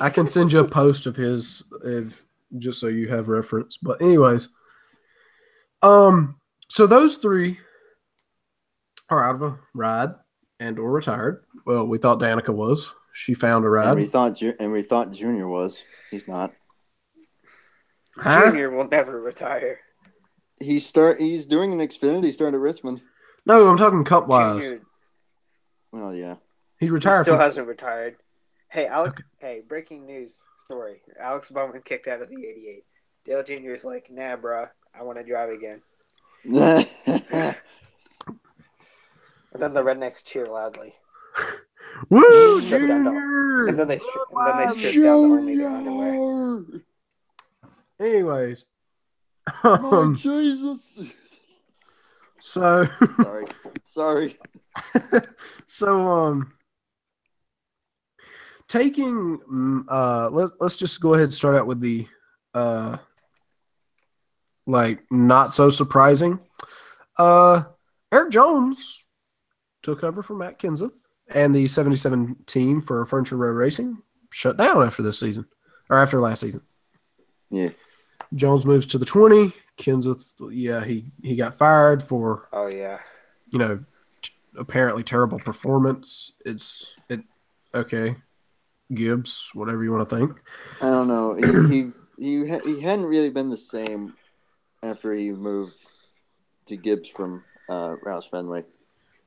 [SPEAKER 2] I can send you a post of his, just so you have reference. But anyways, so those 3 are out of a ride and or retired. Well, we thought Danica was. She found a ride.
[SPEAKER 3] And we thought Junior was. He's not.
[SPEAKER 2] Huh?
[SPEAKER 1] Junior will never retire.
[SPEAKER 3] He's doing an Xfinity start at Richmond.
[SPEAKER 2] No, I'm talking cup wise.
[SPEAKER 1] Junior
[SPEAKER 3] Oh yeah.
[SPEAKER 2] He
[SPEAKER 1] he
[SPEAKER 2] retired.
[SPEAKER 1] still
[SPEAKER 2] From,
[SPEAKER 1] hasn't retired. Hey, Alex.
[SPEAKER 2] Okay.
[SPEAKER 1] Hey, breaking news story. Alex Bowman kicked out of the '88. Dale Jr. is like, nah, bruh, I want to drive again. And then the rednecks cheer loudly.
[SPEAKER 2] Woo,
[SPEAKER 1] Strip down to-
[SPEAKER 2] Junior!
[SPEAKER 1] And then they strip down to only their underwear.
[SPEAKER 2] Anyways,
[SPEAKER 3] My Jesus.
[SPEAKER 2] so
[SPEAKER 3] Sorry.
[SPEAKER 2] so taking let's just go ahead and start out with the like not so surprising. Eric Jones took over for Matt Kenseth, and the 77 team for Furniture Row Racing shut down after this season, or after last season.
[SPEAKER 3] Yeah.
[SPEAKER 2] Jones moves to the 20. Kenseth, yeah, he got fired for,
[SPEAKER 1] Oh yeah.
[SPEAKER 2] Apparently terrible performance. Okay. Gibbs, whatever you want to think.
[SPEAKER 3] I don't know. He hadn't really been the same after he moved to Gibbs from Roush Fenway.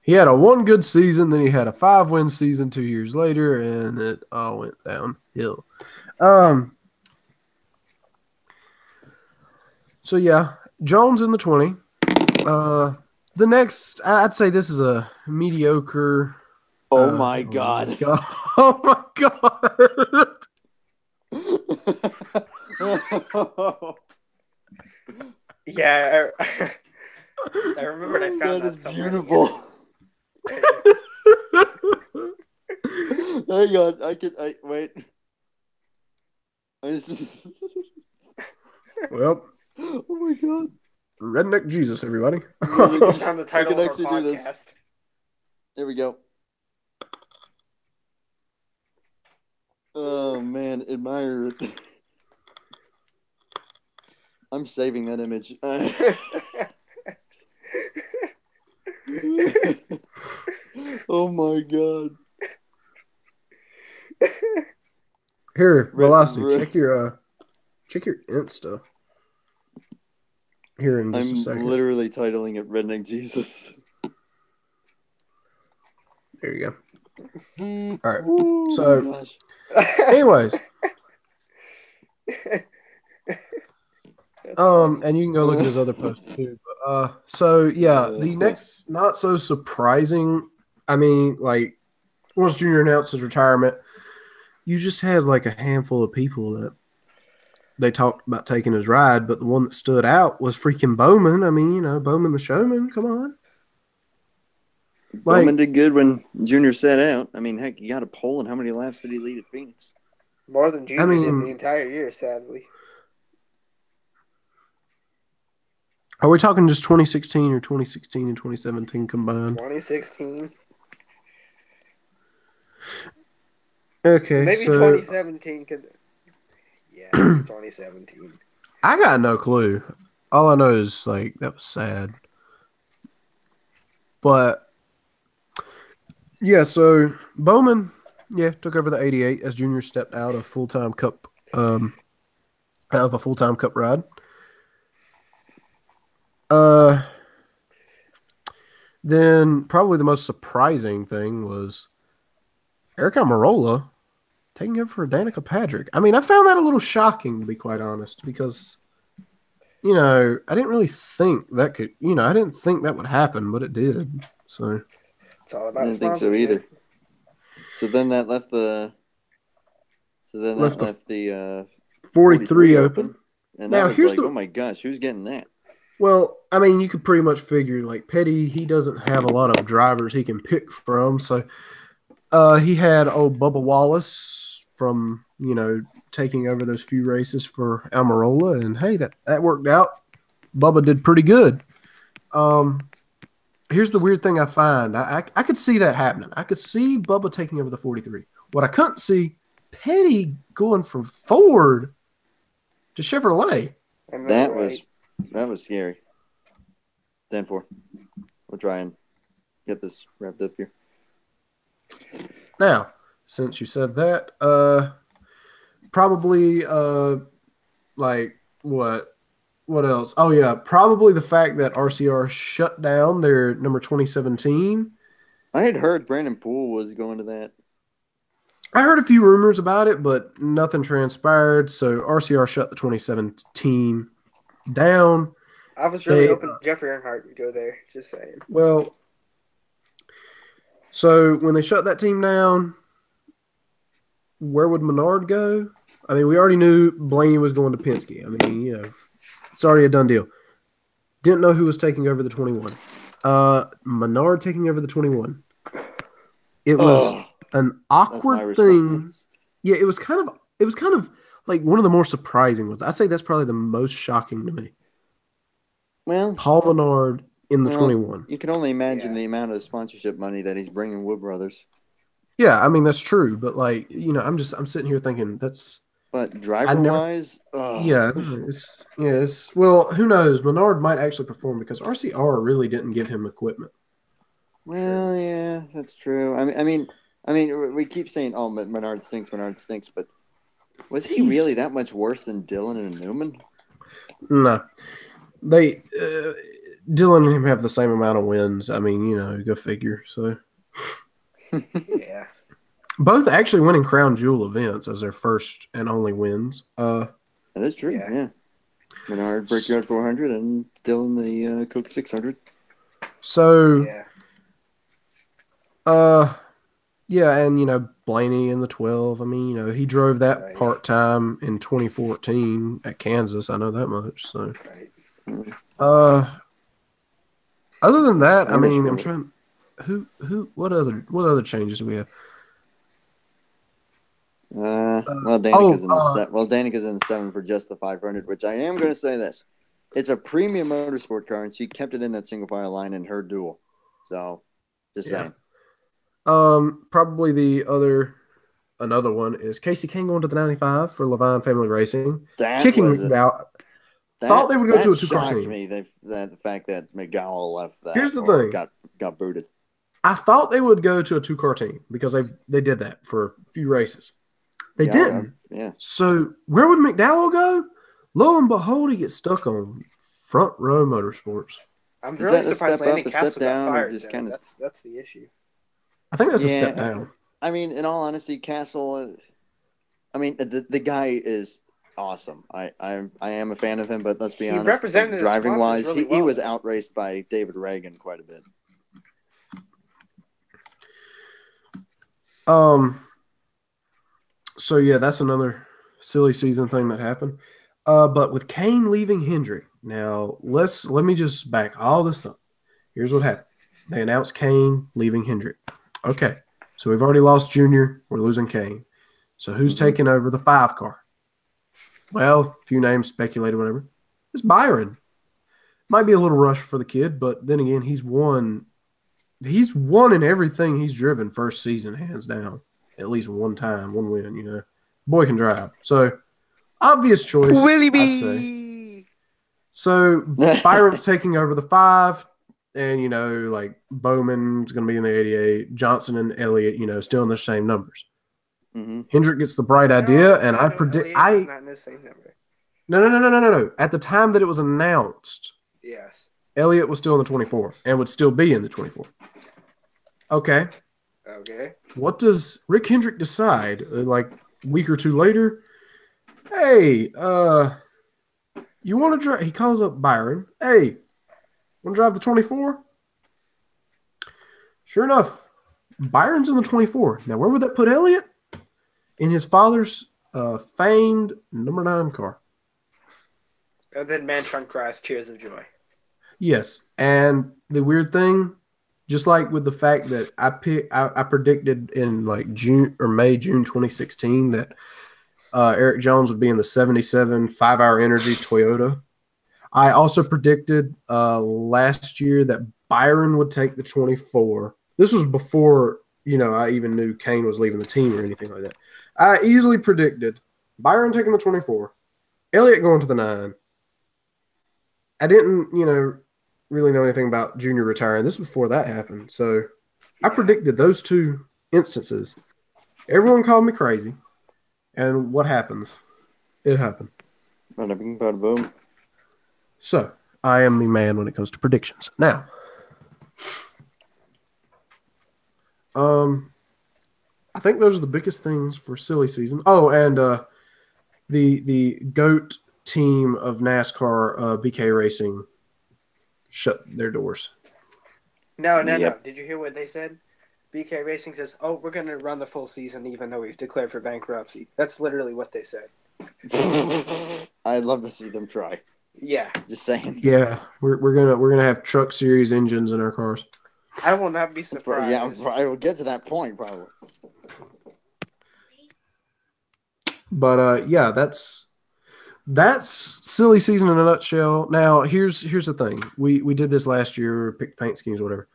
[SPEAKER 2] He had a 1 good season, then he had a 5-win season 2 years later, and it all went downhill. So yeah, Jones in the 20. The next, I'd say this is a mediocre.
[SPEAKER 3] Oh my God.
[SPEAKER 2] Oh my God.
[SPEAKER 1] Yeah, I remembered I found
[SPEAKER 3] That
[SPEAKER 1] that
[SPEAKER 3] is
[SPEAKER 1] somewhere.
[SPEAKER 3] beautiful. Hang on, wait.
[SPEAKER 2] Well,
[SPEAKER 3] Oh my God.
[SPEAKER 2] Redneck Jesus, everybody.
[SPEAKER 1] I found the title
[SPEAKER 3] can
[SPEAKER 1] of our
[SPEAKER 3] actually do this.
[SPEAKER 1] podcast.
[SPEAKER 3] There we go. Oh man, admire it. I'm saving that image. Oh my God.
[SPEAKER 2] Here, Velocity,
[SPEAKER 3] Red-
[SPEAKER 2] check your Insta. Here in just a
[SPEAKER 3] I'm
[SPEAKER 2] second.
[SPEAKER 3] literally titling it Redneck Jesus.
[SPEAKER 2] There you go. All right.
[SPEAKER 3] Oh
[SPEAKER 2] So-
[SPEAKER 3] my gosh.
[SPEAKER 2] Anyways, and you can go look at his other posts too. But, so yeah, the next not so surprising. I mean, like once Junior announced his retirement, you just had like a handful of people that they talked about taking his ride, but the one that stood out was freaking Bowman. I mean, Bowman the showman. Come on.
[SPEAKER 3] Bowman did good when Junior set out. I mean, heck, you got a poll, and how many laps did he lead at Phoenix?
[SPEAKER 1] More than Junior did
[SPEAKER 2] mean-
[SPEAKER 1] the entire year, sadly.
[SPEAKER 2] Are we talking just 2016 or 2016 and 2017 combined?
[SPEAKER 1] 2016.
[SPEAKER 2] Okay,
[SPEAKER 1] Maybe
[SPEAKER 2] so
[SPEAKER 1] 2017 could. Yeah, maybe 2017.
[SPEAKER 2] I got no clue. All I know is like that was sad. But yeah, so Bowman, took over the 88 as Junior stepped out of full-time Cup, out of a full-time Cup ride. Then probably the most surprising thing was Eric Almirola taking over for Danica Patrick. I mean, I found that a little shocking, to be quite honest, because, I didn't really think that could, I didn't think that would happen, but it did. So
[SPEAKER 1] It's all
[SPEAKER 3] I
[SPEAKER 1] about
[SPEAKER 3] didn't think so
[SPEAKER 1] sponsorship.
[SPEAKER 3] either. So then that left the
[SPEAKER 2] 43 open.
[SPEAKER 3] And
[SPEAKER 2] Now,
[SPEAKER 3] that was
[SPEAKER 2] here's
[SPEAKER 3] like, oh my gosh, who's getting that?
[SPEAKER 2] Well, I mean, you could pretty much figure like Petty, he doesn't have a lot of drivers he can pick from. So he had old Bubba Wallace from, taking over those few races for Almirola. And hey, that worked out. Bubba did pretty good. Here's the weird thing I find. I could see that happening. I could see Bubba taking over the 43. What I couldn't see, Petty going from Ford to Chevrolet.
[SPEAKER 3] That was scary. 10-4. We'll try and get this wrapped up here.
[SPEAKER 2] Now, since you said that, probably like what else? Oh yeah, probably the fact that RCR shut down their number 2017.
[SPEAKER 3] I had heard Brandon Poole was going to that.
[SPEAKER 2] I heard a few rumors about it, but nothing transpired. So RCR shut the 2017 down.
[SPEAKER 1] I was really hoping Jeffrey Earnhardt would go there. Just saying.
[SPEAKER 2] Well, so when they shut that team down, where would Menard go? I mean, we already knew Blaney was going to Penske. I mean, it's already a done deal. Didn't know who was taking over the 21. Menard taking over the 21. It was an awkward thing. Yeah, it was kind of like one of the more surprising ones. I'd say that's probably the most shocking to me.
[SPEAKER 3] Well,
[SPEAKER 2] Paul Menard in the 21.
[SPEAKER 3] You can only imagine the amount of sponsorship money that he's bringing Wood Brothers.
[SPEAKER 2] Yeah, I mean that's true, but like I'm sitting here thinking that's.
[SPEAKER 3] But driver-wise,
[SPEAKER 2] yes. Well, who knows? Menard might actually perform because RCR really didn't give him equipment.
[SPEAKER 3] Well, yeah, that's true. I mean, we keep saying, "Oh, Menard stinks," but was he really that much worse than Dillon and Newman?
[SPEAKER 2] No, they Dillon and him have the same amount of wins. I mean, go figure. So,
[SPEAKER 1] yeah.
[SPEAKER 2] Both actually winning Crown Jewel events as their first and only wins.
[SPEAKER 3] That is true. Yeah. Menard Brickyard 400 and Dillon the Coke 600.
[SPEAKER 2] So. Yeah. And Blaney in the 12. I mean, he drove that part time in 2014 at Kansas. I know that much. So. Other than that, I mean, I'm trying. What other changes do we have?
[SPEAKER 3] Danica's in the 7 for just the 500, which I am going to say this. It's a premium motorsport car, and she kept it in that single file line in her duel. So, just saying.
[SPEAKER 2] Probably another one is Casey Kane going to the 95 for Levine Family Racing. Kicking out. Thought they would go to a two-car team.
[SPEAKER 3] Me, the fact that McDowell left that.
[SPEAKER 2] Here's the thing.
[SPEAKER 3] Got booted.
[SPEAKER 2] I thought they would go to a two-car team because they did that for a few races. They didn't.
[SPEAKER 3] Yeah.
[SPEAKER 2] So where would McDowell go? Lo and behold, he gets stuck on Front Row Motorsports.
[SPEAKER 1] I'm really surprised Landon
[SPEAKER 3] a step
[SPEAKER 1] Castle
[SPEAKER 3] down,
[SPEAKER 1] got fired.
[SPEAKER 3] just kind of.
[SPEAKER 1] That's the issue.
[SPEAKER 2] I think that's a step down.
[SPEAKER 3] I mean, in all honesty, Castle. I mean, the guy is awesome. I am a fan of him, but let's be honest. Driving wise, really he was outraced by David Reagan quite a bit.
[SPEAKER 2] So yeah, that's another silly season thing that happened. But with Kane leaving Hendrick, now let me just back all this up. Here's what happened. They announced Kane leaving Hendrick. Okay, so we've already lost Junior. We're losing Kane. So who's taking over the 5 car? Well, a few names speculated, whatever. It's Byron. Might be a little rush for the kid, but then again, he's won in everything he's driven first season, hands down. At least one time, one win, Boy can drive. So, obvious choice,
[SPEAKER 1] Willie
[SPEAKER 2] I'd say. So, Byron's taking over the 5. and like Bowman's going to be in the 88, Johnson and Elliott, still in the same numbers.
[SPEAKER 3] Mm-hmm.
[SPEAKER 2] Hendrick gets the bright idea, and I predict
[SPEAKER 1] Elliott is not in the same number.
[SPEAKER 2] No. At the time that it was announced,
[SPEAKER 1] Yes.
[SPEAKER 2] Elliott was still in the 24 and would still be in the 24. Okay.
[SPEAKER 1] Okay.
[SPEAKER 2] What does Rick Hendrick decide? Like a week or two later, hey, you want to drive? He calls up Byron. Hey, want to drive the 24? Sure enough, Byron's in the 24. Now, where would that put Elliott? In his father's famed number 9 car.
[SPEAKER 1] And then Mantron cries tears of joy.
[SPEAKER 2] Yes, and the weird thing, just like with the fact that I predicted in like June 2016 that Eric Jones would be in the 77 5-hour energy Toyota. I also predicted last year that Byron would take the 24. This was before I even knew Kane was leaving the team or anything like that. I easily predicted Byron taking the 24, Elliott going to the 9. I didn't, really know anything about Junior retiring. This was before that happened. So I predicted those 2 instances. Everyone called me crazy. And what happens? It happened.
[SPEAKER 3] Bada bing, bada boom.
[SPEAKER 2] So I am the man when it comes to predictions. Now, I think those are the biggest things for silly season. Oh, and the GOAT team of NASCAR, BK Racing, shut their doors.
[SPEAKER 1] No.
[SPEAKER 3] Yep.
[SPEAKER 1] Did you hear what they said? BK Racing says, "Oh, we're going to run the full season even though we've declared for bankruptcy." That's literally what they said.
[SPEAKER 3] I'd love to see them try.
[SPEAKER 1] Yeah.
[SPEAKER 3] Just saying.
[SPEAKER 2] Yeah, we're gonna have truck series engines in our cars.
[SPEAKER 1] I will not be surprised.
[SPEAKER 3] Yeah, I will get to that point probably.
[SPEAKER 2] But yeah, that's silly season in a nutshell. Now here's the thing. We did this last year, picked paint schemes, whatever.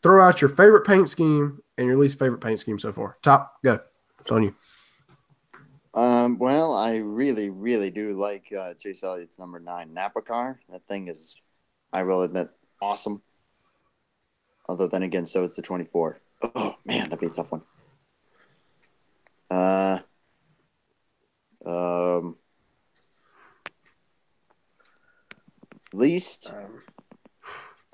[SPEAKER 2] Throw out your favorite paint scheme and your least favorite paint scheme so far. Top, go. It's on you.
[SPEAKER 3] Well, I really, really do like Chase Elliott's number 9 Napa car. That thing is, I will admit, awesome. Although then again, so is the 24. Oh man, that'd be a tough one. Least,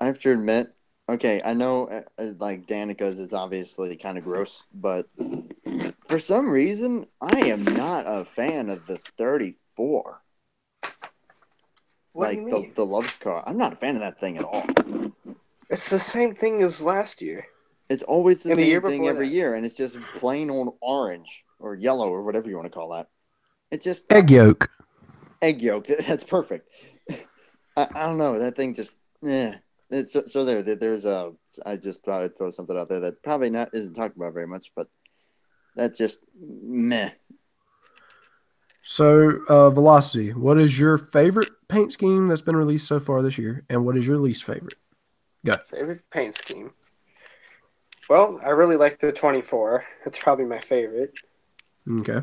[SPEAKER 3] I have to admit. Okay, I know, like Danica's is obviously kind of gross, but for some reason, I am not a fan of the 34.
[SPEAKER 1] What
[SPEAKER 3] like
[SPEAKER 1] do you mean?
[SPEAKER 3] the Love's car. I'm not a fan of that thing at all.
[SPEAKER 1] It's the same thing as last year.
[SPEAKER 3] It's always the
[SPEAKER 1] And the year
[SPEAKER 3] same thing
[SPEAKER 1] before
[SPEAKER 3] every
[SPEAKER 1] that.
[SPEAKER 3] year, and it's just plain old orange or yellow or whatever you want to call that. It's just
[SPEAKER 2] Egg yolk.
[SPEAKER 3] egg yolk. That's perfect. I don't know. That thing just It's so there's a. I just thought I'd throw something out there that probably isn't talked about very much, but that's just meh.
[SPEAKER 2] So, Velocity, what is your favorite paint scheme that's been released so far this year, and what is your least favorite? Go.
[SPEAKER 1] Favorite paint scheme? Well, I really like the 24. That's probably my favorite.
[SPEAKER 2] Okay.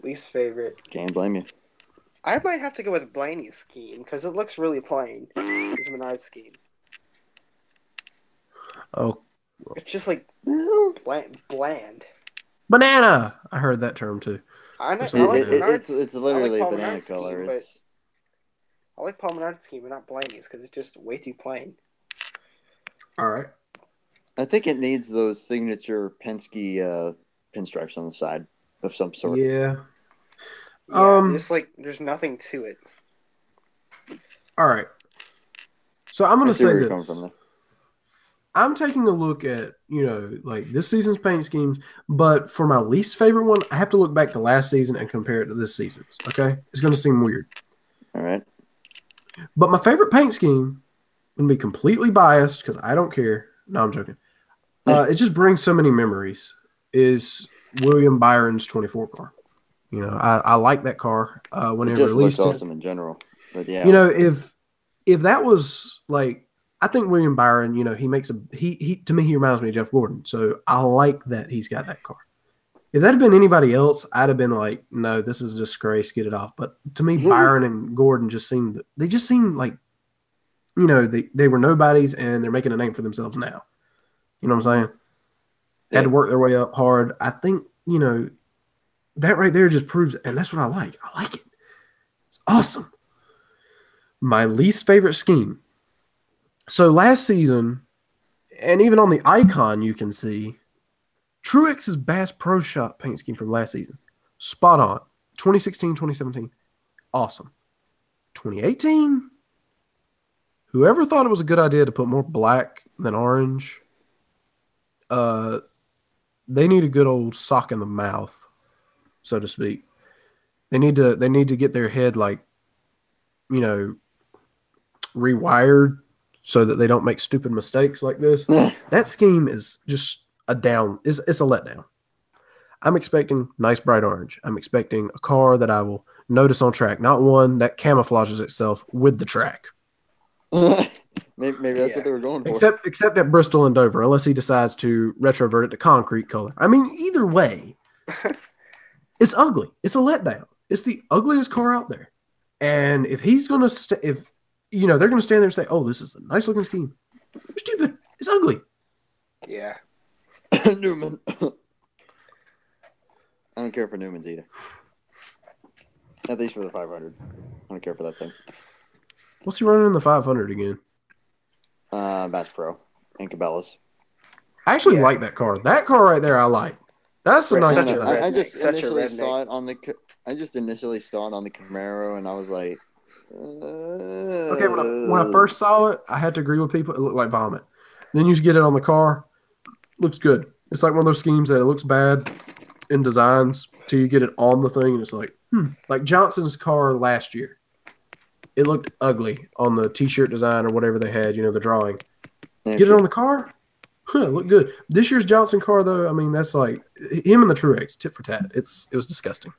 [SPEAKER 1] Least favorite.
[SPEAKER 3] Can't blame you.
[SPEAKER 1] I might have to go with Blaney's scheme because it looks really plain. His Menard scheme.
[SPEAKER 2] Oh,
[SPEAKER 1] It's just like bland.
[SPEAKER 2] banana. I heard that term too.
[SPEAKER 1] I like
[SPEAKER 3] It's
[SPEAKER 1] Menard's.
[SPEAKER 3] literally
[SPEAKER 1] Paul
[SPEAKER 3] banana
[SPEAKER 1] Menard's
[SPEAKER 3] color.
[SPEAKER 1] scheme,
[SPEAKER 3] It's
[SPEAKER 1] I like Paul Menard's scheme, but not Blaney's because it's just way too plain.
[SPEAKER 2] All right.
[SPEAKER 3] I think it needs those signature Penske pinstripes on the side of some sort.
[SPEAKER 2] Yeah.
[SPEAKER 1] Yeah, just like there's nothing to it.
[SPEAKER 2] All right. So I'm going
[SPEAKER 3] I
[SPEAKER 2] to
[SPEAKER 3] see
[SPEAKER 2] say
[SPEAKER 3] where you're
[SPEAKER 2] this.
[SPEAKER 3] coming from there.
[SPEAKER 2] I'm taking a look at, like this season's paint schemes, but for my least favorite one, I have to look back to last season and compare it to this season's. Okay? It's going to seem weird.
[SPEAKER 3] All right.
[SPEAKER 2] But my favorite paint scheme, I'm going to be completely biased because I don't care. No, I'm joking. It just brings so many memories, is William Byron's 24 car. I like that car when
[SPEAKER 3] It
[SPEAKER 2] it
[SPEAKER 3] just
[SPEAKER 2] released
[SPEAKER 3] looks
[SPEAKER 2] it.
[SPEAKER 3] awesome in general. But yeah.
[SPEAKER 2] If that was like, I think William Byron, he makes he to me, he reminds me of Jeff Gordon. So I like that he's got that car. If that had been anybody else, I'd have been like, no, this is a disgrace, get it off. But to me, Byron and Gordon just seem like you know, they were nobodies and they're making a name for themselves now. You know what I'm saying? Had to work their way up hard. I think, you know, that right there just proves it. And that's what I like. I like it. It's awesome. My least favorite scheme. So last season, and even on the icon, you can see Truex's Bass Pro Shop paint scheme from last season. Spot on. 2016, 2017. Awesome. 2018, whoever thought it was a good idea to put more black than orange, they need a good old sock in the mouth, so to speak. They need to get their head, like, you know, rewired so that they don't make stupid mistakes like this. That scheme is just it's a letdown. I'm expecting nice bright orange. I'm expecting a car that I will notice on track, not one that camouflages itself with the track.
[SPEAKER 3] Maybe that's what they were going for.
[SPEAKER 2] Except at Bristol and Dover, unless he decides to retrovert it to concrete color. I mean, either way, it's ugly. It's a letdown. It's the ugliest car out there. And if he's going to if you know, they're going to stand there and say, "Oh, this is a nice looking scheme." You're stupid. It's ugly.
[SPEAKER 1] Yeah.
[SPEAKER 3] Newman. I don't care for Newman's either. At least for the 500. I don't care for that thing.
[SPEAKER 2] What's he running in the 500 again?
[SPEAKER 3] Bass Pro and Cabela's.
[SPEAKER 2] I actually like that car. That car right there, I like. That's a nice.
[SPEAKER 3] I just initially saw it on the. I just initially saw it on the Camaro, and I was like,
[SPEAKER 2] okay. When I first saw it, I had to agree with people. It looked like vomit. Then you get it on the car, looks good. It's like one of those schemes that it looks bad in designs till you get it on the thing, and it's like, like Johnson's car last year. It looked ugly on the T-shirt design or whatever they had, you know, the drawing. Get it on the car, it looked good. This year's Johnson car, though, I mean, that's like him and the Truex, tit for tat. It was disgusting.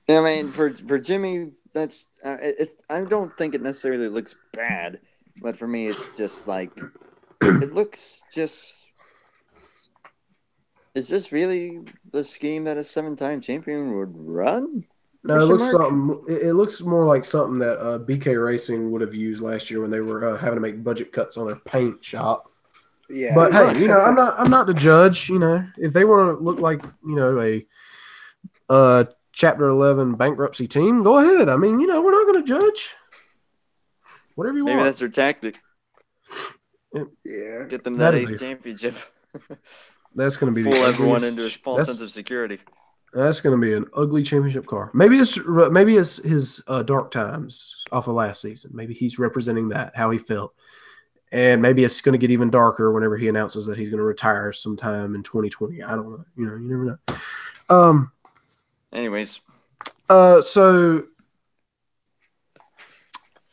[SPEAKER 3] Yeah, I mean, for Jimmy, that's I don't think it necessarily looks bad, but for me, it's just like it looks just. Is this really the scheme that a 7-time champion would run?
[SPEAKER 2] No, it looks more like something that BK Racing would have used last year when they were having to make budget cuts on their paint shop.
[SPEAKER 1] Yeah,
[SPEAKER 2] but hey, you know, I'm not the judge. You know, if they want to look like, you know, a Chapter 11 bankruptcy team, go ahead. I mean, you know, we're not going to judge. Whatever you want.
[SPEAKER 3] Maybe that's their tactic.
[SPEAKER 1] Yeah,
[SPEAKER 3] get them that 8th championship.
[SPEAKER 2] That's going to be
[SPEAKER 3] fool everyone into a false sense of security.
[SPEAKER 2] That's going to be an ugly championship car. Maybe it's his dark times off of last season. Maybe he's representing that, how he felt. And maybe it's going to get even darker whenever he announces that he's going to retire sometime in 2020. I don't know. You know, you never know.
[SPEAKER 3] Anyways.
[SPEAKER 2] So,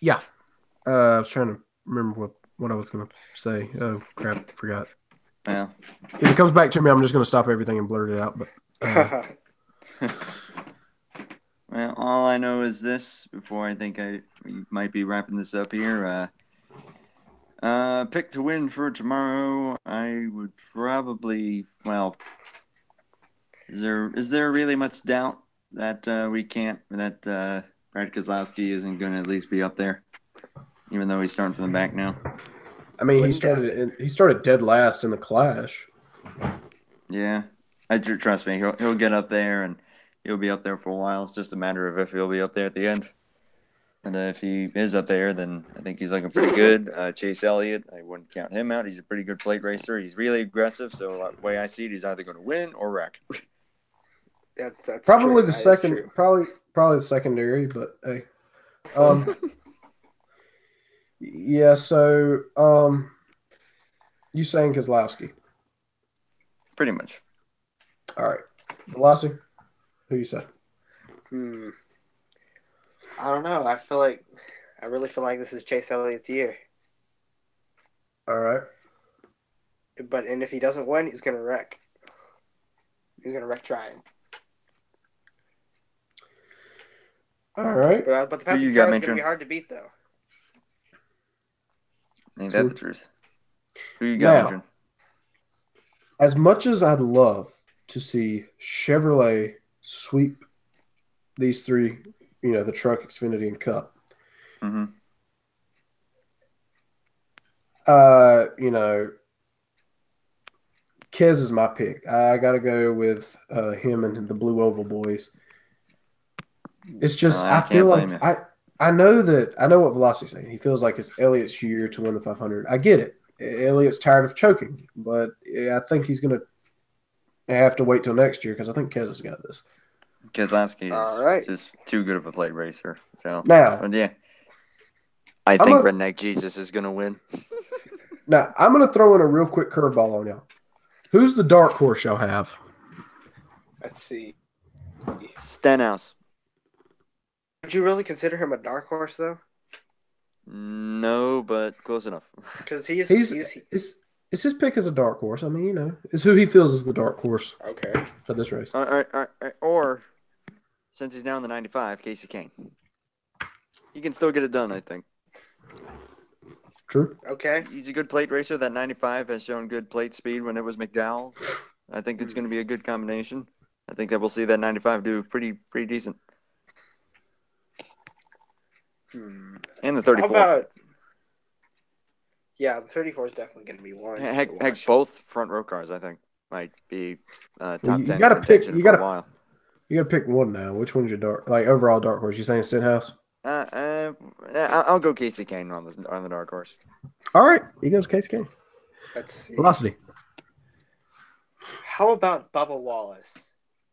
[SPEAKER 2] yeah. I was trying to remember what I was going to say. Oh, crap. Forgot.
[SPEAKER 3] Yeah.
[SPEAKER 2] If it comes back to me, I'm just going to stop everything and blurt it out. But
[SPEAKER 3] well, all I know is this before I think we might be wrapping this up here. Pick to win for tomorrow. I would probably, well, is there really much doubt that Brad Keselowski isn't going to at least be up there, even though he's starting from the back now?
[SPEAKER 2] I mean, he started dead last in the Clash.
[SPEAKER 3] Yeah, trust me, he'll get up there and he'll be up there for a while. It's just a matter of if he'll be up there at the end. And if he is up there, then I think he's looking pretty good. Chase Elliott, I wouldn't count him out. He's a pretty good plate racer. He's really aggressive. So the way I see it, he's either going to win or wreck.
[SPEAKER 1] That's
[SPEAKER 2] probably
[SPEAKER 1] true.
[SPEAKER 2] the second, probably the secondary. But hey, yeah. So you saying Keselowski?
[SPEAKER 3] Pretty much.
[SPEAKER 2] All right, Velocity. Who you say?
[SPEAKER 1] I don't know. I really feel like this is Chase Elliott's year.
[SPEAKER 2] All right.
[SPEAKER 1] And if he doesn't win, he's gonna wreck. He's gonna wreck trying.
[SPEAKER 2] All right.
[SPEAKER 1] But the Pepsi car is gonna be hard to beat, though.
[SPEAKER 3] Ain't that the truth? Who you got, Adrian?
[SPEAKER 2] As much as I'd love to see Chevrolet sweep these three, you know, the Truck, Xfinity, and Cup, You know, Kez is my pick. I got to go with him and the Blue Oval boys. It's just I feel like I know what Velocity's saying. He feels like it's Elliott's year to win the 500. I get it. Elliott's tired of choking, but I think he's going to have to wait till next year because I think Kez has got this.
[SPEAKER 3] Keselowski is just too good of a plate racer. So
[SPEAKER 2] now,
[SPEAKER 3] but yeah, I think Redneck Jesus is going to win.
[SPEAKER 2] Now, I'm going to throw in a real quick curveball on y'all. Who's the dark horse y'all have?
[SPEAKER 1] Let's see.
[SPEAKER 3] Stenhouse.
[SPEAKER 1] Would you really consider him a dark horse, though?
[SPEAKER 3] No, but close enough.
[SPEAKER 1] Because
[SPEAKER 2] it's his pick as a dark horse. I mean, you know, it's who he feels is the dark horse.
[SPEAKER 1] Okay.
[SPEAKER 2] For this race.
[SPEAKER 3] All right. Or since he's now in the 95, Casey Kane. He can still get it done, I think.
[SPEAKER 2] True.
[SPEAKER 1] Okay.
[SPEAKER 3] He's a good plate racer. That 95 has shown good plate speed when it was McDowell's. I think it's going to be a good combination. I think that we'll see that 95 do pretty decent. And the 34.
[SPEAKER 1] How about, the 34 is definitely going to be one.
[SPEAKER 3] Heck, both front row cars, I think, might be top 10
[SPEAKER 2] contention
[SPEAKER 3] for a while.
[SPEAKER 2] You got to pick one now. Which one's your overall dark horse? You saying Stenhouse?
[SPEAKER 3] I'll go Casey Kane on the dark horse.
[SPEAKER 2] All right, he goes Casey Kane.
[SPEAKER 1] Let's see.
[SPEAKER 2] Velocity.
[SPEAKER 1] How about Bubba Wallace?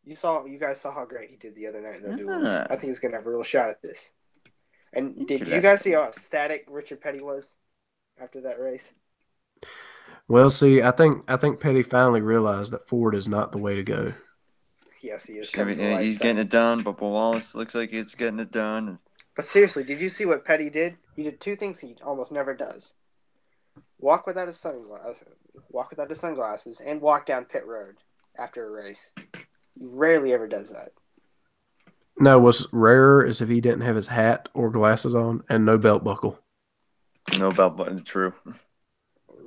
[SPEAKER 1] You guys saw how great he did the other night in the duels. I think he's gonna have a real shot at this. And did you guys see how ecstatic Richard Petty was after that race?
[SPEAKER 2] Well, see, I think Petty finally realized that Ford is not the way to go.
[SPEAKER 1] Yes, he is.
[SPEAKER 3] He's getting it done. Bubba Wallace looks like he's getting it done.
[SPEAKER 1] But seriously, did you see what Petty did? He did two things he almost never does: walk without his sunglasses, and walk down pit road after a race. He rarely ever does that.
[SPEAKER 2] No, what's rarer is if he didn't have his hat or glasses on and no belt buckle.
[SPEAKER 3] No belt buckle, true.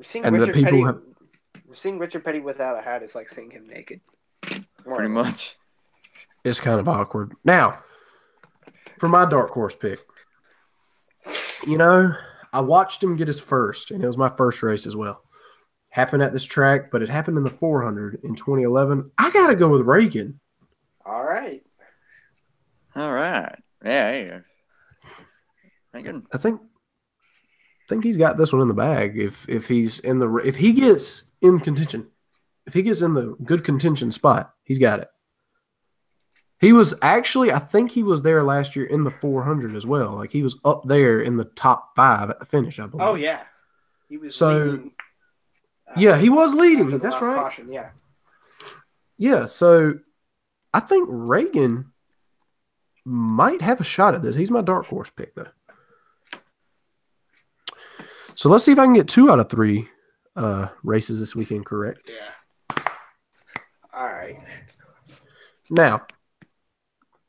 [SPEAKER 1] Seeing Richard Petty without a hat is like seeing him naked.
[SPEAKER 3] Pretty much.
[SPEAKER 2] It's kind of awkward. Now, for my dark horse pick, you know, I watched him get his first, and it was my first race as well. Happened at this track, but it happened in the 400 in 2011. I got to go with Reagan.
[SPEAKER 1] All right.
[SPEAKER 3] Yeah. Reagan.
[SPEAKER 2] I think he's got this one in the bag. If he gets in contention, if he gets in the good contention spot, he's got it. He was actually, I think he was there last year in the 400 as well. Like he was up there in the top 5 at the finish, I believe.
[SPEAKER 1] Oh yeah, he was. Leading,
[SPEAKER 2] he was leading. That's right.
[SPEAKER 1] Caution, yeah.
[SPEAKER 2] Yeah, so I think Reagan might have a shot at this. He's my dark horse pick, though. So let's see if I can get 2 out of 3 races this weekend correct.
[SPEAKER 1] Yeah. All right.
[SPEAKER 2] Now,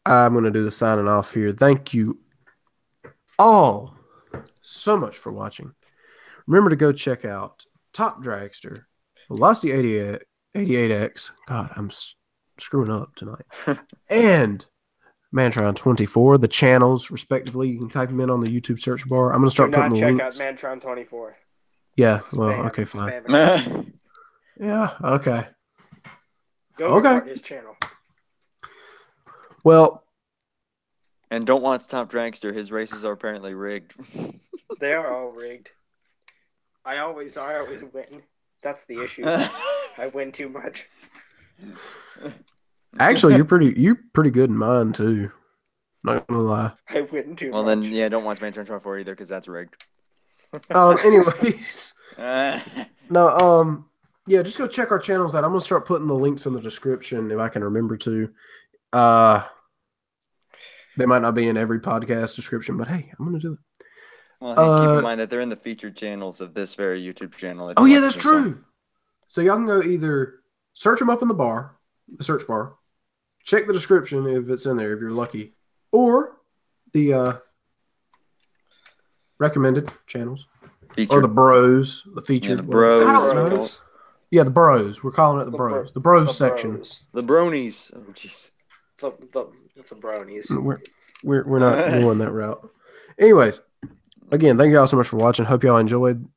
[SPEAKER 2] I'm going to do the signing off here. Thank you all so much for watching. Remember to go check out Top Dragster, Velocity 88X. God, I'm screwing up tonight. And Mantron 24, the channels, respectively. You can type them in on the YouTube search bar. I'm going to start putting the links.
[SPEAKER 1] Check out Mantron 24.
[SPEAKER 2] Yeah, well, okay, fine. Yeah, okay.
[SPEAKER 1] Go report his channel.
[SPEAKER 2] Well,
[SPEAKER 3] and don't watch Top Dragster. His races are apparently rigged.
[SPEAKER 1] They are all rigged. I always win. That's the issue. I win too much.
[SPEAKER 2] Actually, you're pretty good in mine too. Not gonna lie.
[SPEAKER 1] I win too much.
[SPEAKER 3] Well, then, don't watch Mantron 24 either because that's rigged.
[SPEAKER 2] Anyways, no. Yeah, just go check our channels out. I'm gonna start putting the links in the description if I can remember to. They might not be in every podcast description, but hey, I'm gonna do it.
[SPEAKER 3] Well, hey, keep in mind that they're in the featured channels of this very YouTube channel.
[SPEAKER 2] Oh yeah, that's true. So y'all can go either search them up in the search bar, check the description if it's in there if you're lucky, or the recommended channels, or the bros, the featured.
[SPEAKER 3] Yeah, the bros.
[SPEAKER 2] I don't know. Yeah, the bros. We're calling it the bros. The bros section.
[SPEAKER 3] The bronies. Oh, jeez.
[SPEAKER 1] The bronies.
[SPEAKER 2] We're not going that route. Anyways, again, thank you all so much for watching. Hope y'all enjoyed.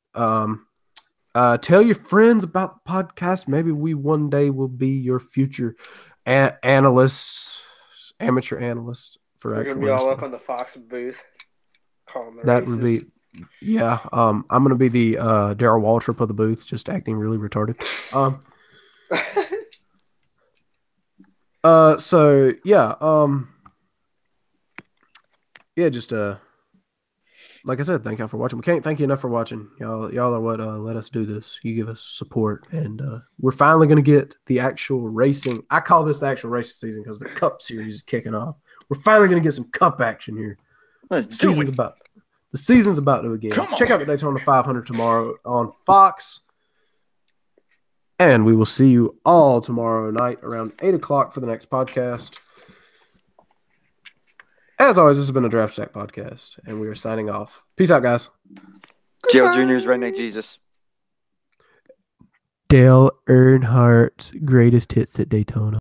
[SPEAKER 2] Tell your friends about the podcast. Maybe we one day will be your future analysts, amateur analysts for
[SPEAKER 1] We're
[SPEAKER 2] actual
[SPEAKER 1] gonna be all up
[SPEAKER 2] wrestling.
[SPEAKER 1] on the Fox booth, calling the
[SPEAKER 2] That would be,
[SPEAKER 1] races.
[SPEAKER 2] yeah. I'm gonna be the Daryl Waltrip of the booth, just acting really retarded. So yeah. Yeah. Just like I said, thank y'all for watching. We can't thank you enough for watching. Y'all are what let us do this. You give us support, and we're finally gonna get the actual racing. I call this the actual racing season because the Cup Series is kicking off. We're finally gonna get some Cup action here.
[SPEAKER 3] Let's
[SPEAKER 2] The
[SPEAKER 3] do
[SPEAKER 2] season's
[SPEAKER 3] it.
[SPEAKER 2] about to begin.
[SPEAKER 3] Come
[SPEAKER 2] Check
[SPEAKER 3] on.
[SPEAKER 2] out the Daytona 500 tomorrow on Fox, and we will see you all tomorrow night around 8 o'clock for the next podcast. As always, this has been a Draft Stack podcast, and we are signing off. Peace out, guys.
[SPEAKER 3] Jail Jr.'s Redneck Jesus.
[SPEAKER 4] Dale Earnhardt's greatest hits at Daytona.